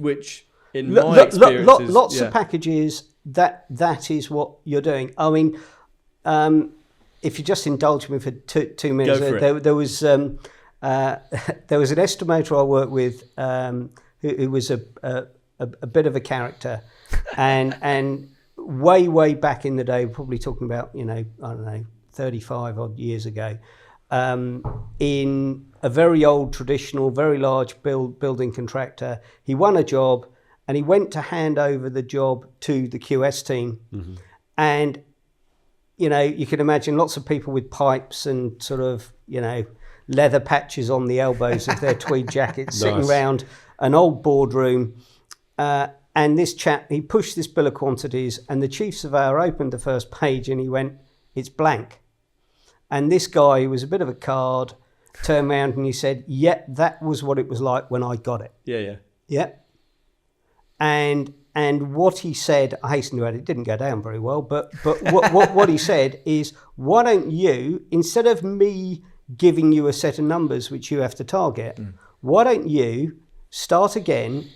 in my experience is, lots of packages. That is what you're doing. I mean, if you just indulge me for 2 minutes, there was an estimator I worked with who was a bit of a character, and way back in the day, probably talking about 35 odd years ago, in a very old traditional, very large building contractor, he won a job and he went to hand over the job to the QS team, and you can imagine lots of people with pipes and sort of, leather patches on the elbows of their tweed jackets sitting around an old boardroom. And this chap, he pushed this bill of quantities, and the chief surveyor opened the first page and he went, it's blank. And this guy, who was a bit of a card, turned around and he said, yeah, that was what it was like when I got it. Yeah. And what he said, I hasten to add, it didn't go down very well, but what he said is, why don't you, instead of me giving you a set of numbers which you have to target, why don't you start again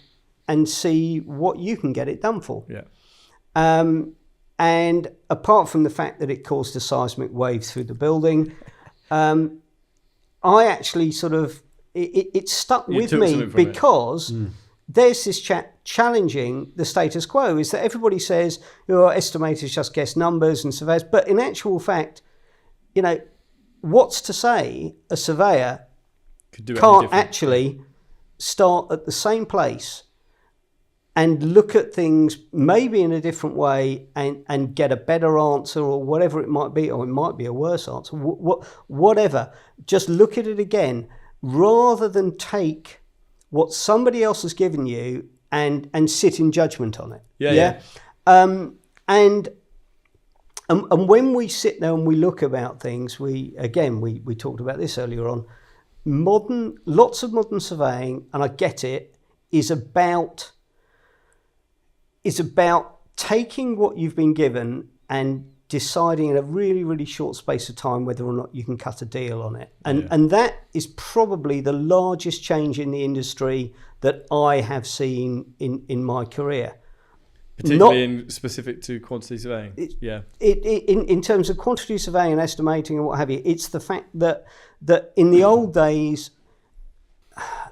and see what you can get it done for? And apart from the fact that it caused a seismic wave through the building, I actually sort of, it stuck with me because there's this chat challenging the status quo, is that everybody says, estimators just guess numbers and surveyors, but in actual fact, what's to say a surveyor can't actually start at the same place and look at things maybe in a different way and get a better answer, or whatever it might be, or it might be a worse answer, whatever. Just look at it again, rather than take what somebody else has given you and sit in judgment on it. And when we sit there and we look about things, we talked about this earlier on, lots of modern surveying, and I get it, is about taking what you've been given and deciding in a really, really short space of time whether or not you can cut a deal on it. And that is probably the largest change in the industry that I have seen in my career. Particularly specific to quantity surveying. In terms of quantity surveying and estimating and what have you, it's the fact that in the old days,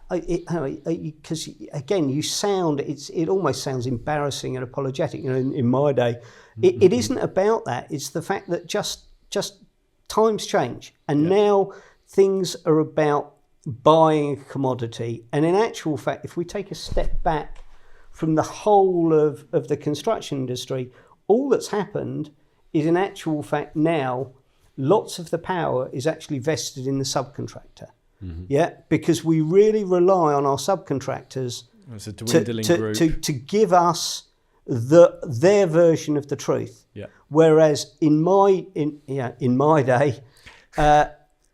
because again, it almost sounds embarrassing and apologetic. In my day, it isn't about that. It's the fact that just times change, and now things are about buying a commodity. And in actual fact, if we take a step back from the whole of the construction industry, all that's happened is, in actual fact, now lots of the power is actually vested in the subcontractor. Because we really rely on our subcontractors to give us their version of the truth. Whereas in my day,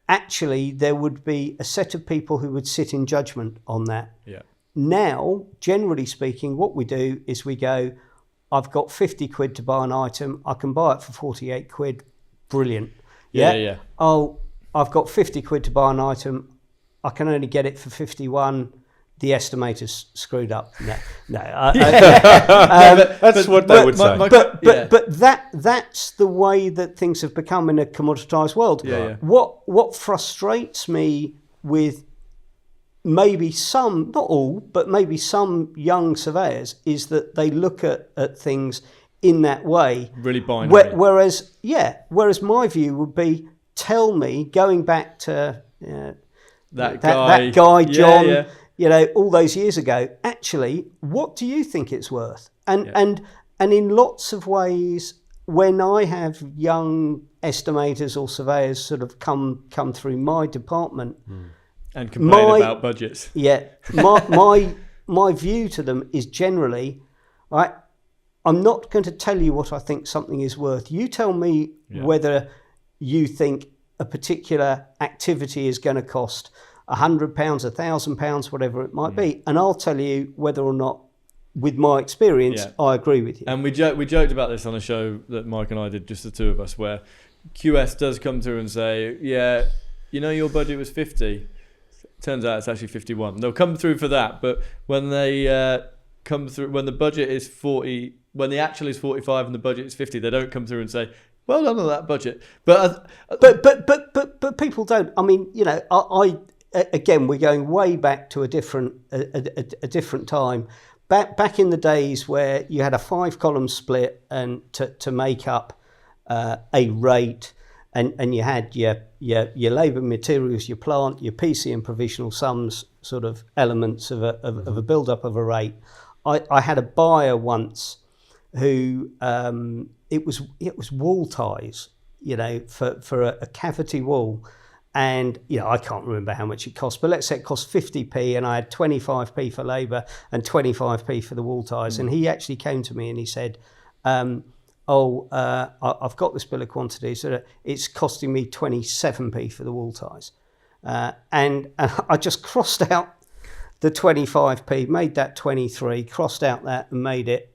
actually there would be a set of people who would sit in judgment on that. Now, generally speaking, what we do is we go, I've got 50 quid to buy an item, I can buy it for 48 quid, brilliant. Oh, I've got 50 quid to buy an item, I can only get it for 51, the estimators screwed up. No. That's what they would say. But that's the way that things have become in a commoditized world. Yeah. What frustrates me with maybe some, not all, but maybe some young surveyors is that they look at things in that way. Really binary. Whereas my view would be, tell me, going back to that guy, John, all those years ago, actually, what do you think it's worth? And in lots of ways, when I have young estimators or surveyors sort of come through my department and complain about budgets. Yeah, my view to them is generally, right, I'm not going to tell you what I think something is worth. You tell me whether you think a particular activity is going to cost £100, £1,000, whatever it might be, and I'll tell you whether or not, with my experience, I agree with you. And we joked about this on a show that Mike and I did, just the two of us, where QS does come through and say, your budget was 50. Turns out it's actually 51. They'll come through for that, but when they come through, when the budget is 40, when the actual is 45 and the budget is 50, they don't come through and say, well done on that budget. But people don't. I mean, I again, we're going way back to a different time. Back in the days where you had a 5-column split and to make up a rate, and you had your labour, materials, your plant, your PC and provisional sums, sort of elements of a build-up of a rate. I had a buyer once who it was wall ties, for a cavity wall. And, I can't remember how much it cost, but let's say it cost 50p and I had 25p for labour and 25p for the wall ties. And he actually came to me and he said, I've got this bill of quantities, so it's costing me 27p for the wall ties. And I just crossed out the 25p, made that 23, crossed out that and made it,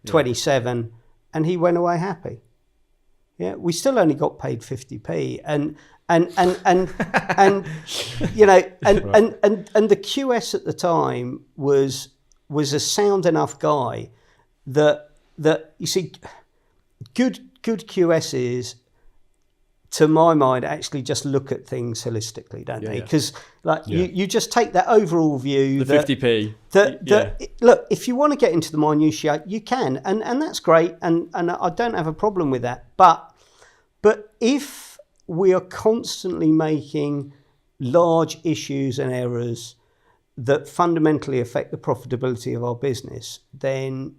27, and he went away happy. Yeah, we still only got paid 50p, and the QS at the time was a sound enough guy that you see, good QSs, to my mind, actually just look at things holistically, don't they? Because you just take that overall view. The 50p. Look, if you want to get into the minutiae, you can, and that's great, and I don't have a problem with that. But if we are constantly making large issues and errors that fundamentally affect the profitability of our business, then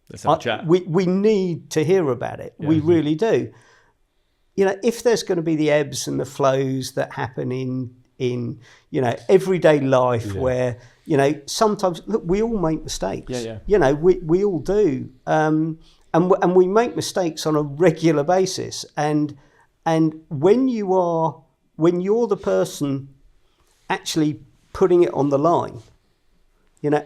let's have a chat. We need to hear about it. Yeah. We really do. If there's going to be the ebbs and the flows that happen in everyday life, where sometimes, look, we all make mistakes. We all do, and we make mistakes on a regular basis. And when you're the person actually putting it on the line,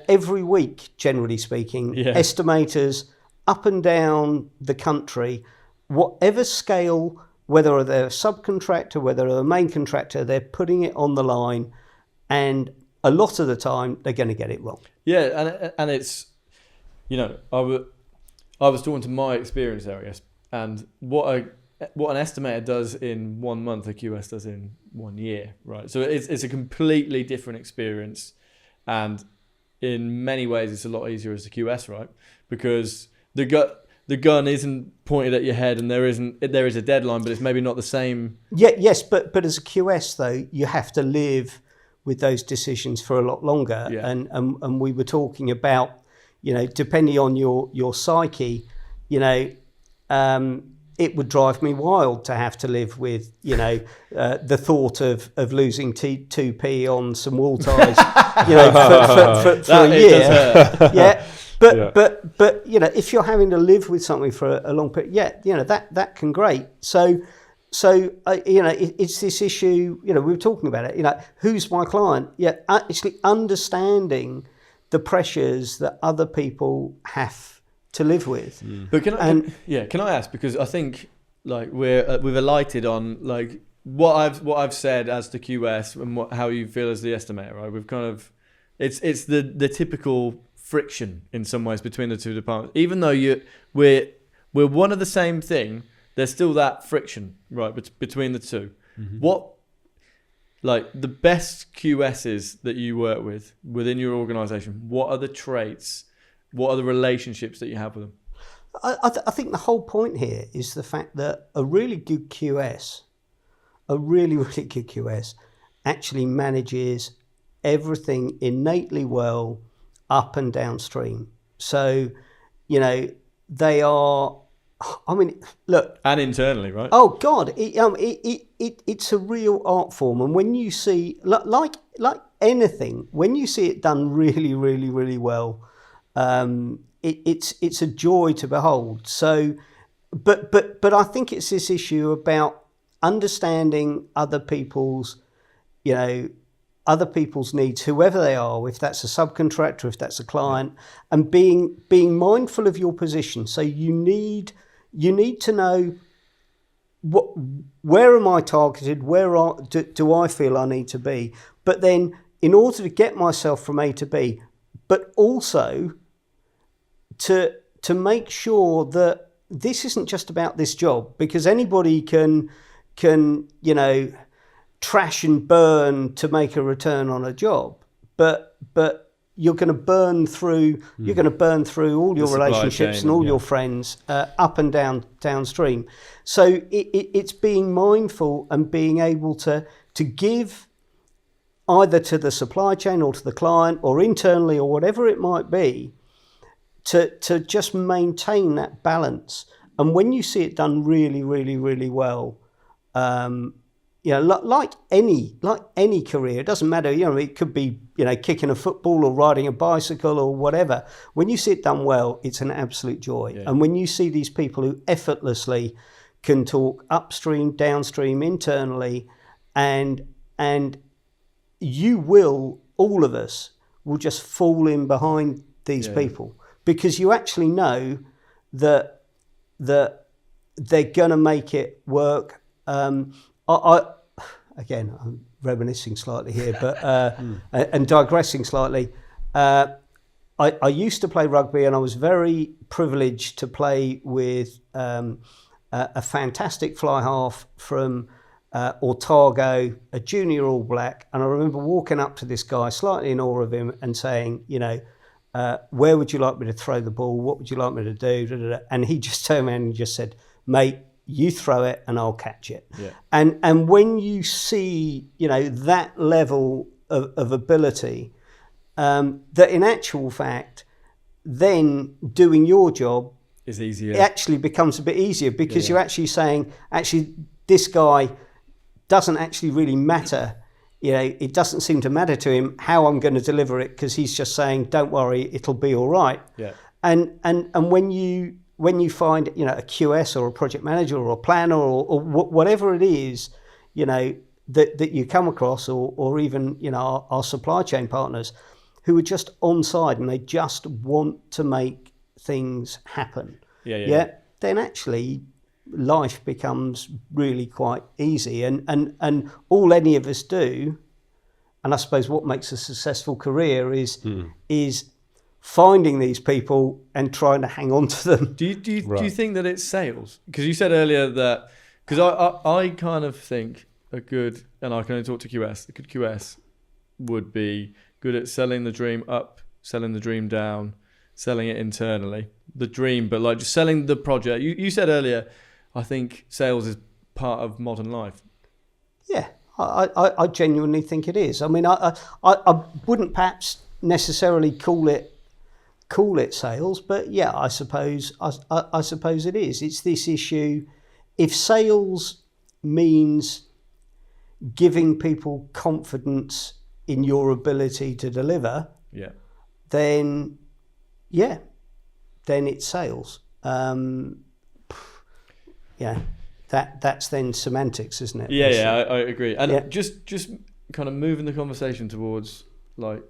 every week, generally speaking, estimators up and down the country, whatever scale, whether they're a subcontractor, whether they're a main contractor, they're putting it on the line, and a lot of the time they're going to get it wrong. Yeah, and it's, I was talking to my experience there, I guess, and what an estimator does in 1 month, a QS does in 1 year, right? So it's a completely different experience, and in many ways it's a lot easier as a QS, right? Because the gun isn't pointed at your head, and there is a deadline, but it's maybe not the same. Yes, but as a QS though, you have to live with those decisions for a lot longer. Yeah. And we were talking about, depending on your psyche, it would drive me wild to have to live with, the thought of losing 2p on some wall ties, for a year. Yeah. But if you're having to live with something for a long period, that can great. So it's this issue. We were talking about it. Who's my client? Yeah, actually understanding the pressures that other people have to live with. But can I ask, because I think we've alighted on what I've said as the QS and how you feel as the estimator, right? It's the typical friction in some ways between the two departments. Even though we're one of the same thing, there's still that friction, right, between the two. Mm-hmm. What, like, the best QSs that you work with within your organisation, what are the traits, what are the relationships that you have with them? I think the whole point here is the fact that a really good QS, a really, really good QS, actually manages everything innately well up and downstream. So, they are, I mean, look. And internally, right? Oh, God, it's a real art form. And when you see, like anything, when you see it done really, really, really well, it's a joy to behold. So, but I think it's this issue about understanding other people's needs, whoever they are, if that's a subcontractor, if that's a client, and being mindful of your position. So you need to know where am I targeted, do I feel I need to be, but then in order to get myself from A to B, but also to make sure that this isn't just about this job, because anybody can trash and burn to make a return on a job, but you're going to burn through all your relationships and all your friends up and downstream. So it's being mindful and being able to give either to the supply chain or to the client or internally or whatever it might be, to just maintain that balance. And when you see it done really, really, really well, like any career, it doesn't matter. It could be kicking a football or riding a bicycle or whatever. When you see it done well, it's an absolute joy. Yeah. And when you see these people who effortlessly can talk upstream, downstream, internally, and you will, all of us will just fall in behind these people, because you actually know that they're going to make it work. Again, I'm reminiscing slightly here, but and digressing slightly. I used to play rugby, and I was very privileged to play with a fantastic fly half from Otago, a junior All Black. And I remember walking up to this guy, slightly in awe of him, and saying, where would you like me to throw the ball? What would you like me to do? And he just turned around and just said, mate, you throw it and I'll catch it. Yeah. And when you see, that level of ability, that in actual fact, then doing your job is easier. It actually becomes a bit easier, because you're actually saying, this guy doesn't actually really matter. It doesn't seem to matter to him how I'm going to deliver it, because he's just saying, don't worry, it'll be all right. Yeah. And when you find, a QS or a project manager or a planner or whatever it is, that you come across, or even, our supply chain partners who are just on side and they just want to make things happen. Then actually life becomes really quite easy. And all any of us do, and I suppose what makes a successful career is finding these people and trying to hang on to them. Do you think that it's sales? Because you said earlier that, because I kind of think a good, and I can only talk to QS, a good QS would be good at selling the dream up, selling the dream down, selling it internally. The dream, but like just selling the project. You said earlier, I think sales is part of modern life. Yeah, I genuinely think it is. I mean, I wouldn't perhaps necessarily call it sales, but yeah, I suppose it is. It's this issue. If sales means giving people confidence in your ability to deliver, then it's sales. That's then semantics, isn't it? I agree. And just kind of moving the conversation towards, like,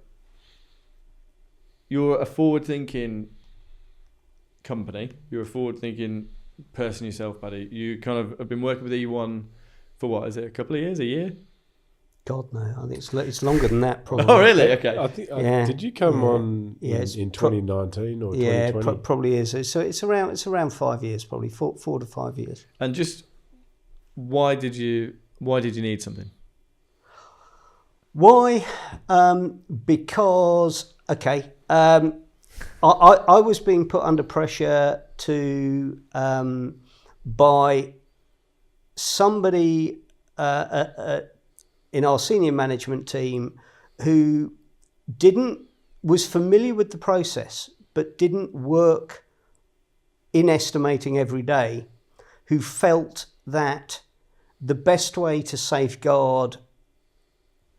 you're a forward-thinking company. You're a forward-thinking person yourself, Paddy. You kind of have been working with E1 for what? Is it a couple of years? A year? God, no. I think it's longer than that, probably. Oh, really? Okay. I think. Yeah. Did you come on Yeah, in 2019 or 2020? Yeah, probably is. So it's around 5 years, probably 4 to 5 years. And just why did you need something? Why? Because I was being put under pressure to by somebody in our senior management team who was familiar with the process but didn't work in estimating every day, who felt that the best way to safeguard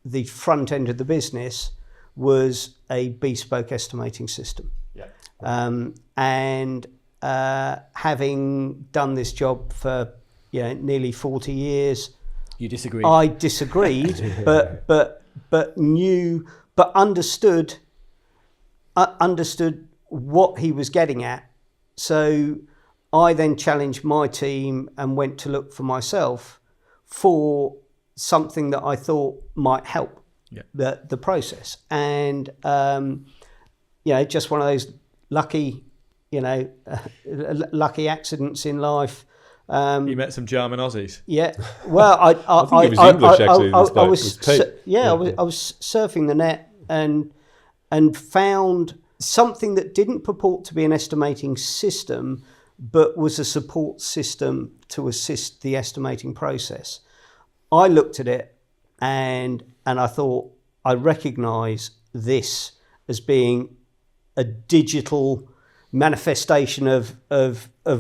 the front end of the business was a bespoke estimating system. Yeah. And having done this job for nearly 40 years, You disagreed. I disagreed, but understood what he was getting at. So I then challenged my team and went to look for myself for something that I thought might help the process. And just one of those lucky accidents in life. You met some German Aussies. Yeah, well, I think it was English actually. I was surfing the net and found something that didn't purport to be an estimating system, but was a support system to assist the estimating process. I looked at it and I thought, I recognise this as being a digital manifestation of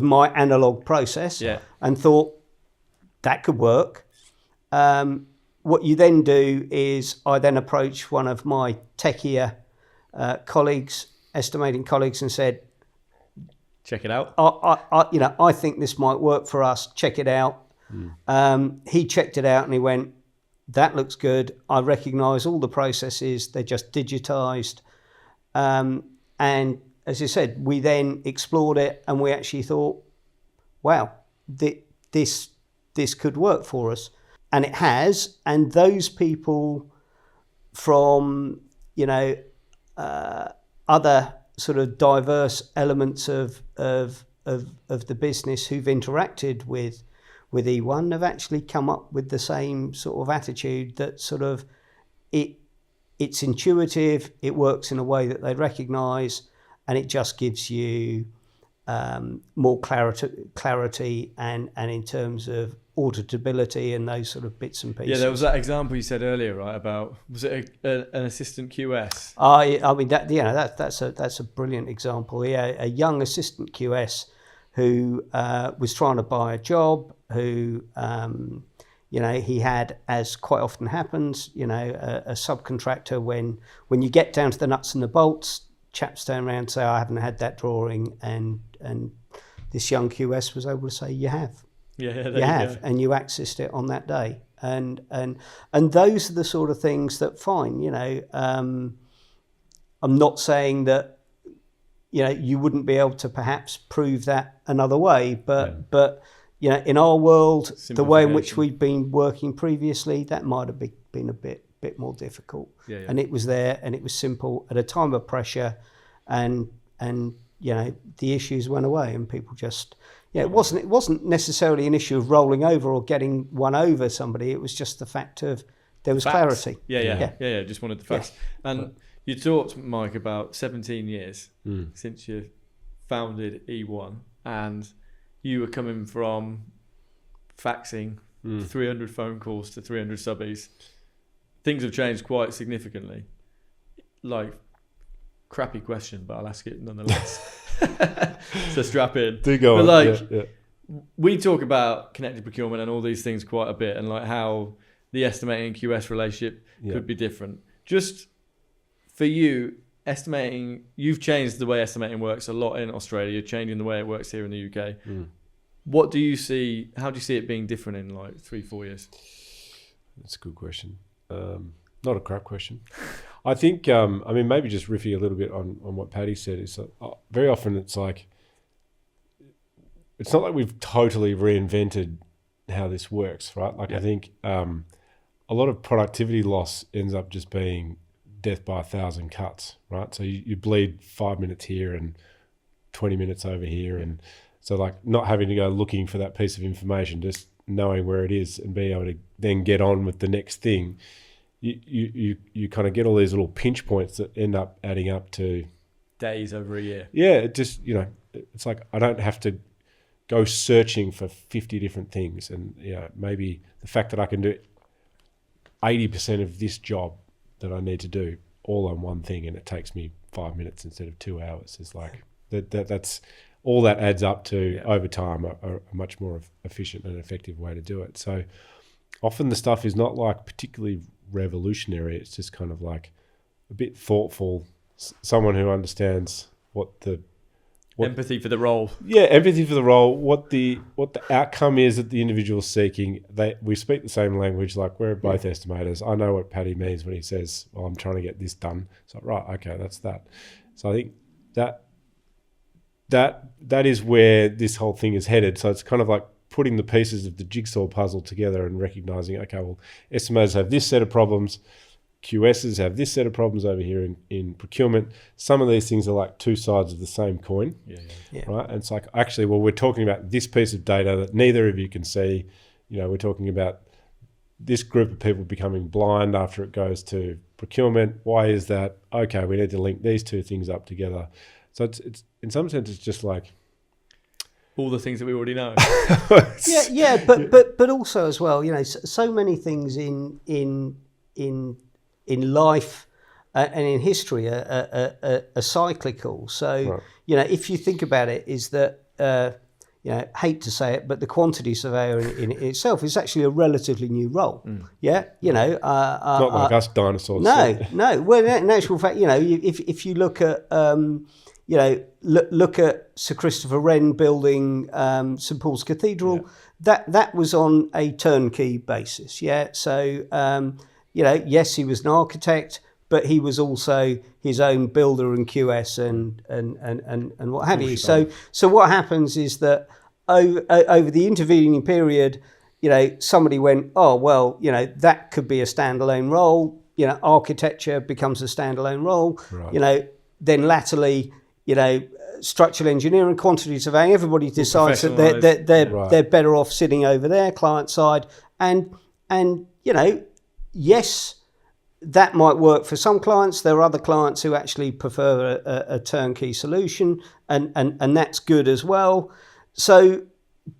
my analog process, and thought that could work. What you then do is I then approach one of my techier estimating colleagues, and said, check it out. I think this might work for us. Check it out. He checked it out and he went, that looks good. I recognise all the processes. They're just digitised. And as you said, we then explored it and we actually thought, wow, this could work for us. And it has. And those people from, other sort of diverse elements of the business who've interacted with E1 have actually come up with the same sort of attitude, that sort of it's intuitive, it works in a way that they recognise, and it just gives you more clarity and in terms of auditability and those sort of bits and pieces. Yeah, there was that example you said earlier, right? About, was it an assistant QS? I mean that's a brilliant example. Yeah, a young assistant QS who was trying to buy a job, who he had, as quite often happens, a subcontractor. When you get down to the nuts and the bolts, chaps turn around and say, I haven't had that drawing, and this young QS was able to say, you have. You have, and you accessed it on that day, and those are the sort of things that, fine, I'm not saying that you wouldn't be able to perhaps prove that another way, but in our world, the way in which we've been working previously, that might have been a bit more difficult. And it was there, and it was simple at a time of pressure, and the issues went away, and people just. Yeah, it wasn't necessarily an issue of rolling over or getting one over somebody. It was just the fact of there was facts. clarity. Yeah. Just wanted the facts. Yeah. And you talked, Mike, about 17 years since you founded E1, and you were coming from faxing 300 phone calls to 300 subbies. Things have changed quite significantly. Like, crappy question, but I'll ask it nonetheless. So strap in. Do go but on. We talk about connected procurement and all these things quite a bit, and like how the estimating QS relationship could be different. Just for you, estimating, you've changed the way estimating works a lot in Australia. You're changing the way it works here in the UK. What do you see? How do you see it being different in like 3-4 years? That's a good question. Not a crap question. I think, maybe just riffing a little bit on what Paddy said, is very often it's like, it's not like we've totally reinvented how this works, right? Like I think a lot of productivity loss ends up just being death by 1,000 cuts, right? So you bleed 5 minutes here and 20 minutes over here. And so like not having to go looking for that piece of information, just knowing where it is and being able to then get on with the next thing. You kind of get all these little pinch points that end up adding up to days over a year. Yeah, it just, it's like I don't have to go searching for 50 different things. And maybe the fact that I can do 80% of this job that I need to do all on one thing and it takes me 5 minutes instead of 2 hours is like that's all that adds up to over time a much more efficient and effective way to do it. So often the stuff is not like particularly revolutionary. It's just kind of like a bit thoughtful, someone who understands what empathy for the role. Yeah, empathy for the role. What the outcome is that the individual is seeking. We speak the same language. Like we're both estimators. I know what Paddy means when he says, "Well, I'm trying to get this done." So right, okay, that's that. So I think that is where this whole thing is headed. So it's kind of like putting the pieces of the jigsaw puzzle together and recognizing, okay, well, estimators have this set of problems. QSs have this set of problems over here in procurement. Some of these things are like two sides of the same coin, right? And it's like, actually, well, we're talking about this piece of data that neither of you can see. We're talking about this group of people becoming blind after it goes to procurement. Why is that? Okay, we need to link these two things up together. So it's in some sense, it's just like all the things that we already know. but also as well, so many things in life and in history are cyclical. So, if you think about it, is that, hate to say it, but the quantity surveyor in itself is actually a relatively new role. Not like us dinosaurs. No. Well, in actual fact, if you look at, look at Sir Christopher Wren building St Paul's Cathedral, that was on a turnkey basis. Yeah. So, yes, he was an architect, but he was also his own builder and QS and what have you. So what happens is that over the intervening period, somebody went, oh, well, that could be a standalone role. Architecture becomes a standalone role. Right. Then latterly, structural engineering, quantity surveying, everybody decides that they're better off sitting over there, client side, and yes, that might work for some clients. There are other clients who actually prefer a turnkey solution, and that's good as well. So,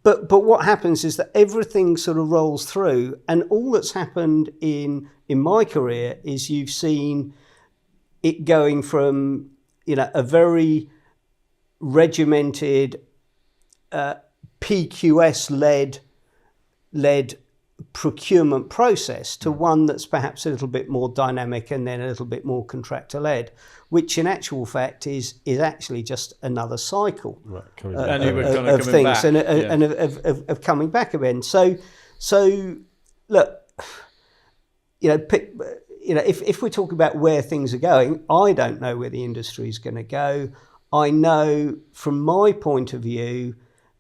but what happens is that everything sort of rolls through, and all that's happened in my career is you've seen it going from a very regimented PQS led procurement process to one that's perhaps a little bit more dynamic and then a little bit more contractor led, which in actual fact is actually just another cycle of things and of coming back again. So look, if we talk about where things are going, I don't know where the industry is going to go. I know from my point of view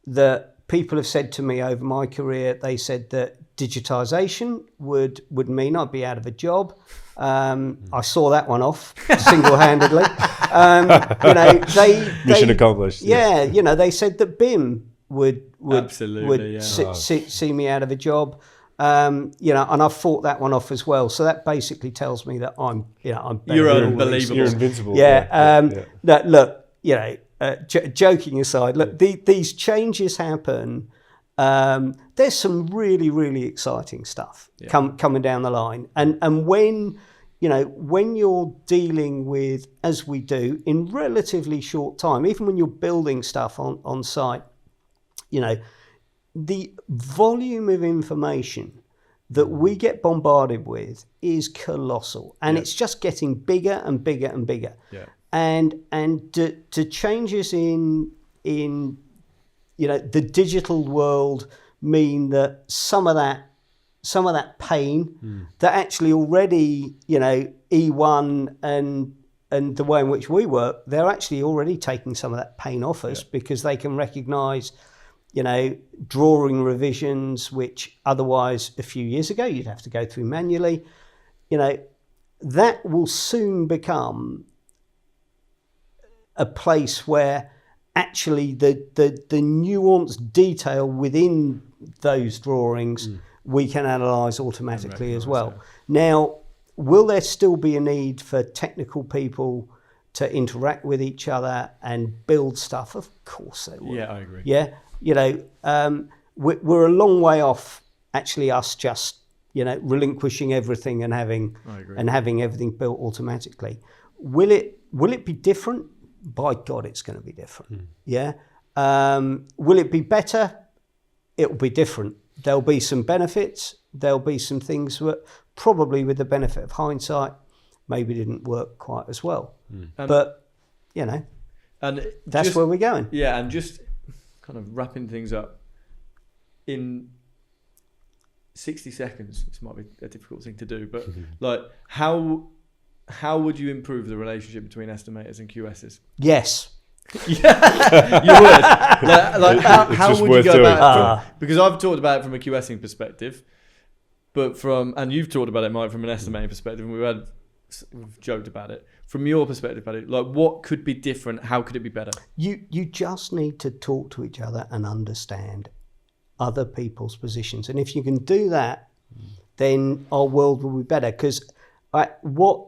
that people have said to me over my career, they said that digitisation would mean I'd be out of a job. I saw that one off single-handedly. Mission accomplished. Yeah, they said that BIM would see me out of a job. And I've fought that one off as well. So that basically tells me that I'm you're unbelievable. You're invincible. No, look, joking aside, look, these changes happen. There's some really, really exciting stuff coming down the line, and when you're dealing with, as we do, in relatively short time, even when you're building stuff on site, the volume of information that we get bombarded with is colossal, and it's just getting bigger and bigger and bigger. Yeah. And to changes in the digital world mean that some of that pain that actually already E1 and the way in which we work, they're actually already taking some of that pain off us because they can recognise drawing revisions, which otherwise a few years ago you'd have to go through manually. That will soon become a place where actually the nuanced detail within those drawings we can analyse automatically as well. Yeah. Now, will there still be a need for technical people to interact with each other and build stuff? Of course there will. Yeah, I agree. Yeah, we're a long way off actually us just relinquishing everything and having everything built automatically. Will it be different? By God, it's going to be different. Yeah. Will it be better? It will be different. There'll be some benefits. There'll be some things that probably, with the benefit of hindsight, maybe didn't work quite as well. But and that's where we're going. Yeah, and just kind of wrapping things up in 60 seconds. This might be a difficult thing to do, but like how would you improve the relationship between estimators and QSs? Yes. Yeah, you would. How would you go about it? Because I've talked about it from a QSing perspective, and you've talked about it, Mike, from an estimating perspective, and we've joked about it. From your perspective, Paddy, like what could be different? How could it be better? You just need to talk to each other and understand other people's positions, and if you can do that, then our world will be better. Because what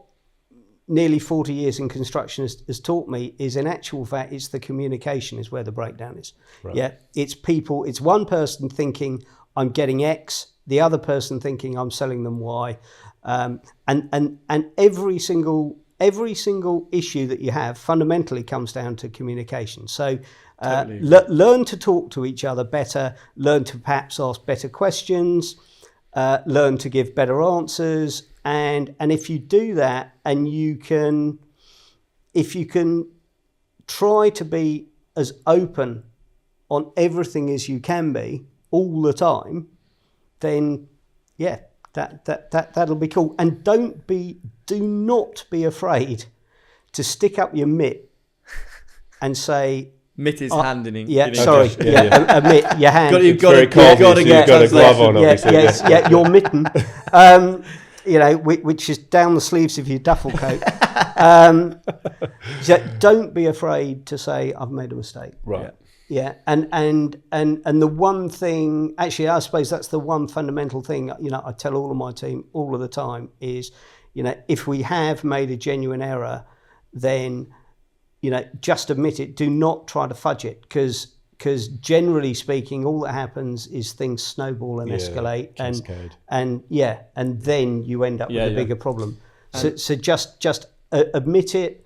nearly 40 years in construction has taught me is, in actual fact, it's the communication is where the breakdown is. Right. Yeah, it's people. It's one person thinking I'm getting X, the other person thinking I'm selling them Y, and every single issue that you have fundamentally comes down to communication. So learn to talk to each other better. Learn to perhaps ask better questions. Learn to give better answers. And if you do that, and if you can try to be as open on everything as you can be all the time, then that'll be cool. And do not be afraid to stick up your mitt and say, mitt is hand in ink. Yeah, sorry. A mitt, your hand. You've got a glove on, obviously. Yeah, your mitten. Which is down the sleeves of your duffel coat. So don't be afraid to say, I've made a mistake. Right. Yeah. And the one thing, actually, I suppose that's the one fundamental thing, I tell all of my team all of the time is, if we have made a genuine error, then, just admit it. Do not try to fudge it, because generally speaking, all that happens is things snowball and escalate, and then you end up with a bigger problem. So just admit it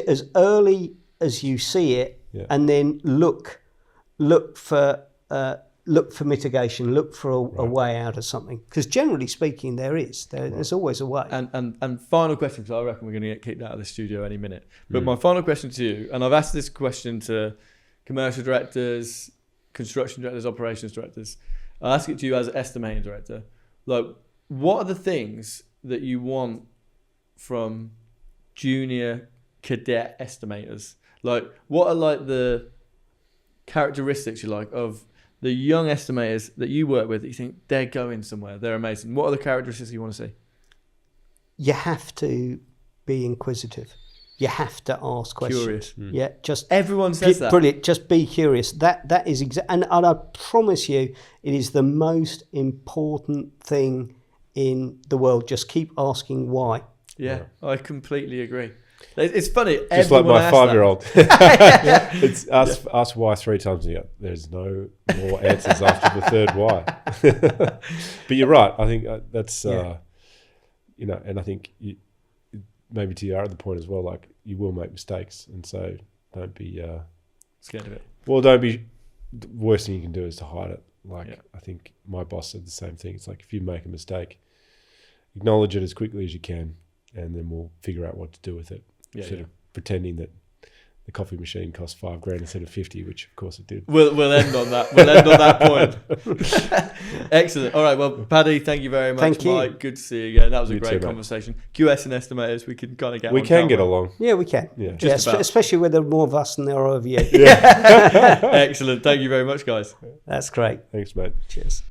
as early as you see it, and then look for mitigation, look for a way out of something. Because generally speaking, there's always a way. And final question, because I reckon we're going to get kicked out of the studio any minute. But my final question to you, and I've asked this question to commercial directors, construction directors, operations directors. I'll ask it to you as an estimating director. Like, what are the things that you want from junior cadet estimators? Like, what are like the characteristics you like of the young estimators that you work with that you think they're going somewhere, they're amazing? What are the characteristics you want to see? You have to be inquisitive. You have to ask questions. Curious. Yeah, just everyone says that. Brilliant. Just be curious. That is and I promise you, it is the most important thing in the world. Just keep asking why. Yeah. I completely agree. It's funny. Just like my 5-year-old. It's ask why 3 times a year. There's no more answers after the third why. But you're right. I think that's and I think. Maybe to your other point as well, like you will make mistakes, and so don't be scared of it. Well, don't be. The worst thing you can do is to hide it. Like I think my boss said the same thing. It's like if you make a mistake, acknowledge it as quickly as you can, and then we'll figure out what to do with it. Instead of pretending that the coffee machine cost $5,000 instead of 50, which of course it did. We'll end on that. We'll end on that point. Excellent. All right. Well, Paddy, thank you very much. Thank you. Mike, good to see you again. That was a You great too, mate. conversation. QS and estimators, we can kind of get. We on, can can't get we? along. Yeah, we can. Yeah. Just about. Especially with there are more of us than there are of you. Excellent. Thank you very much, guys. That's great. Thanks, mate. Cheers.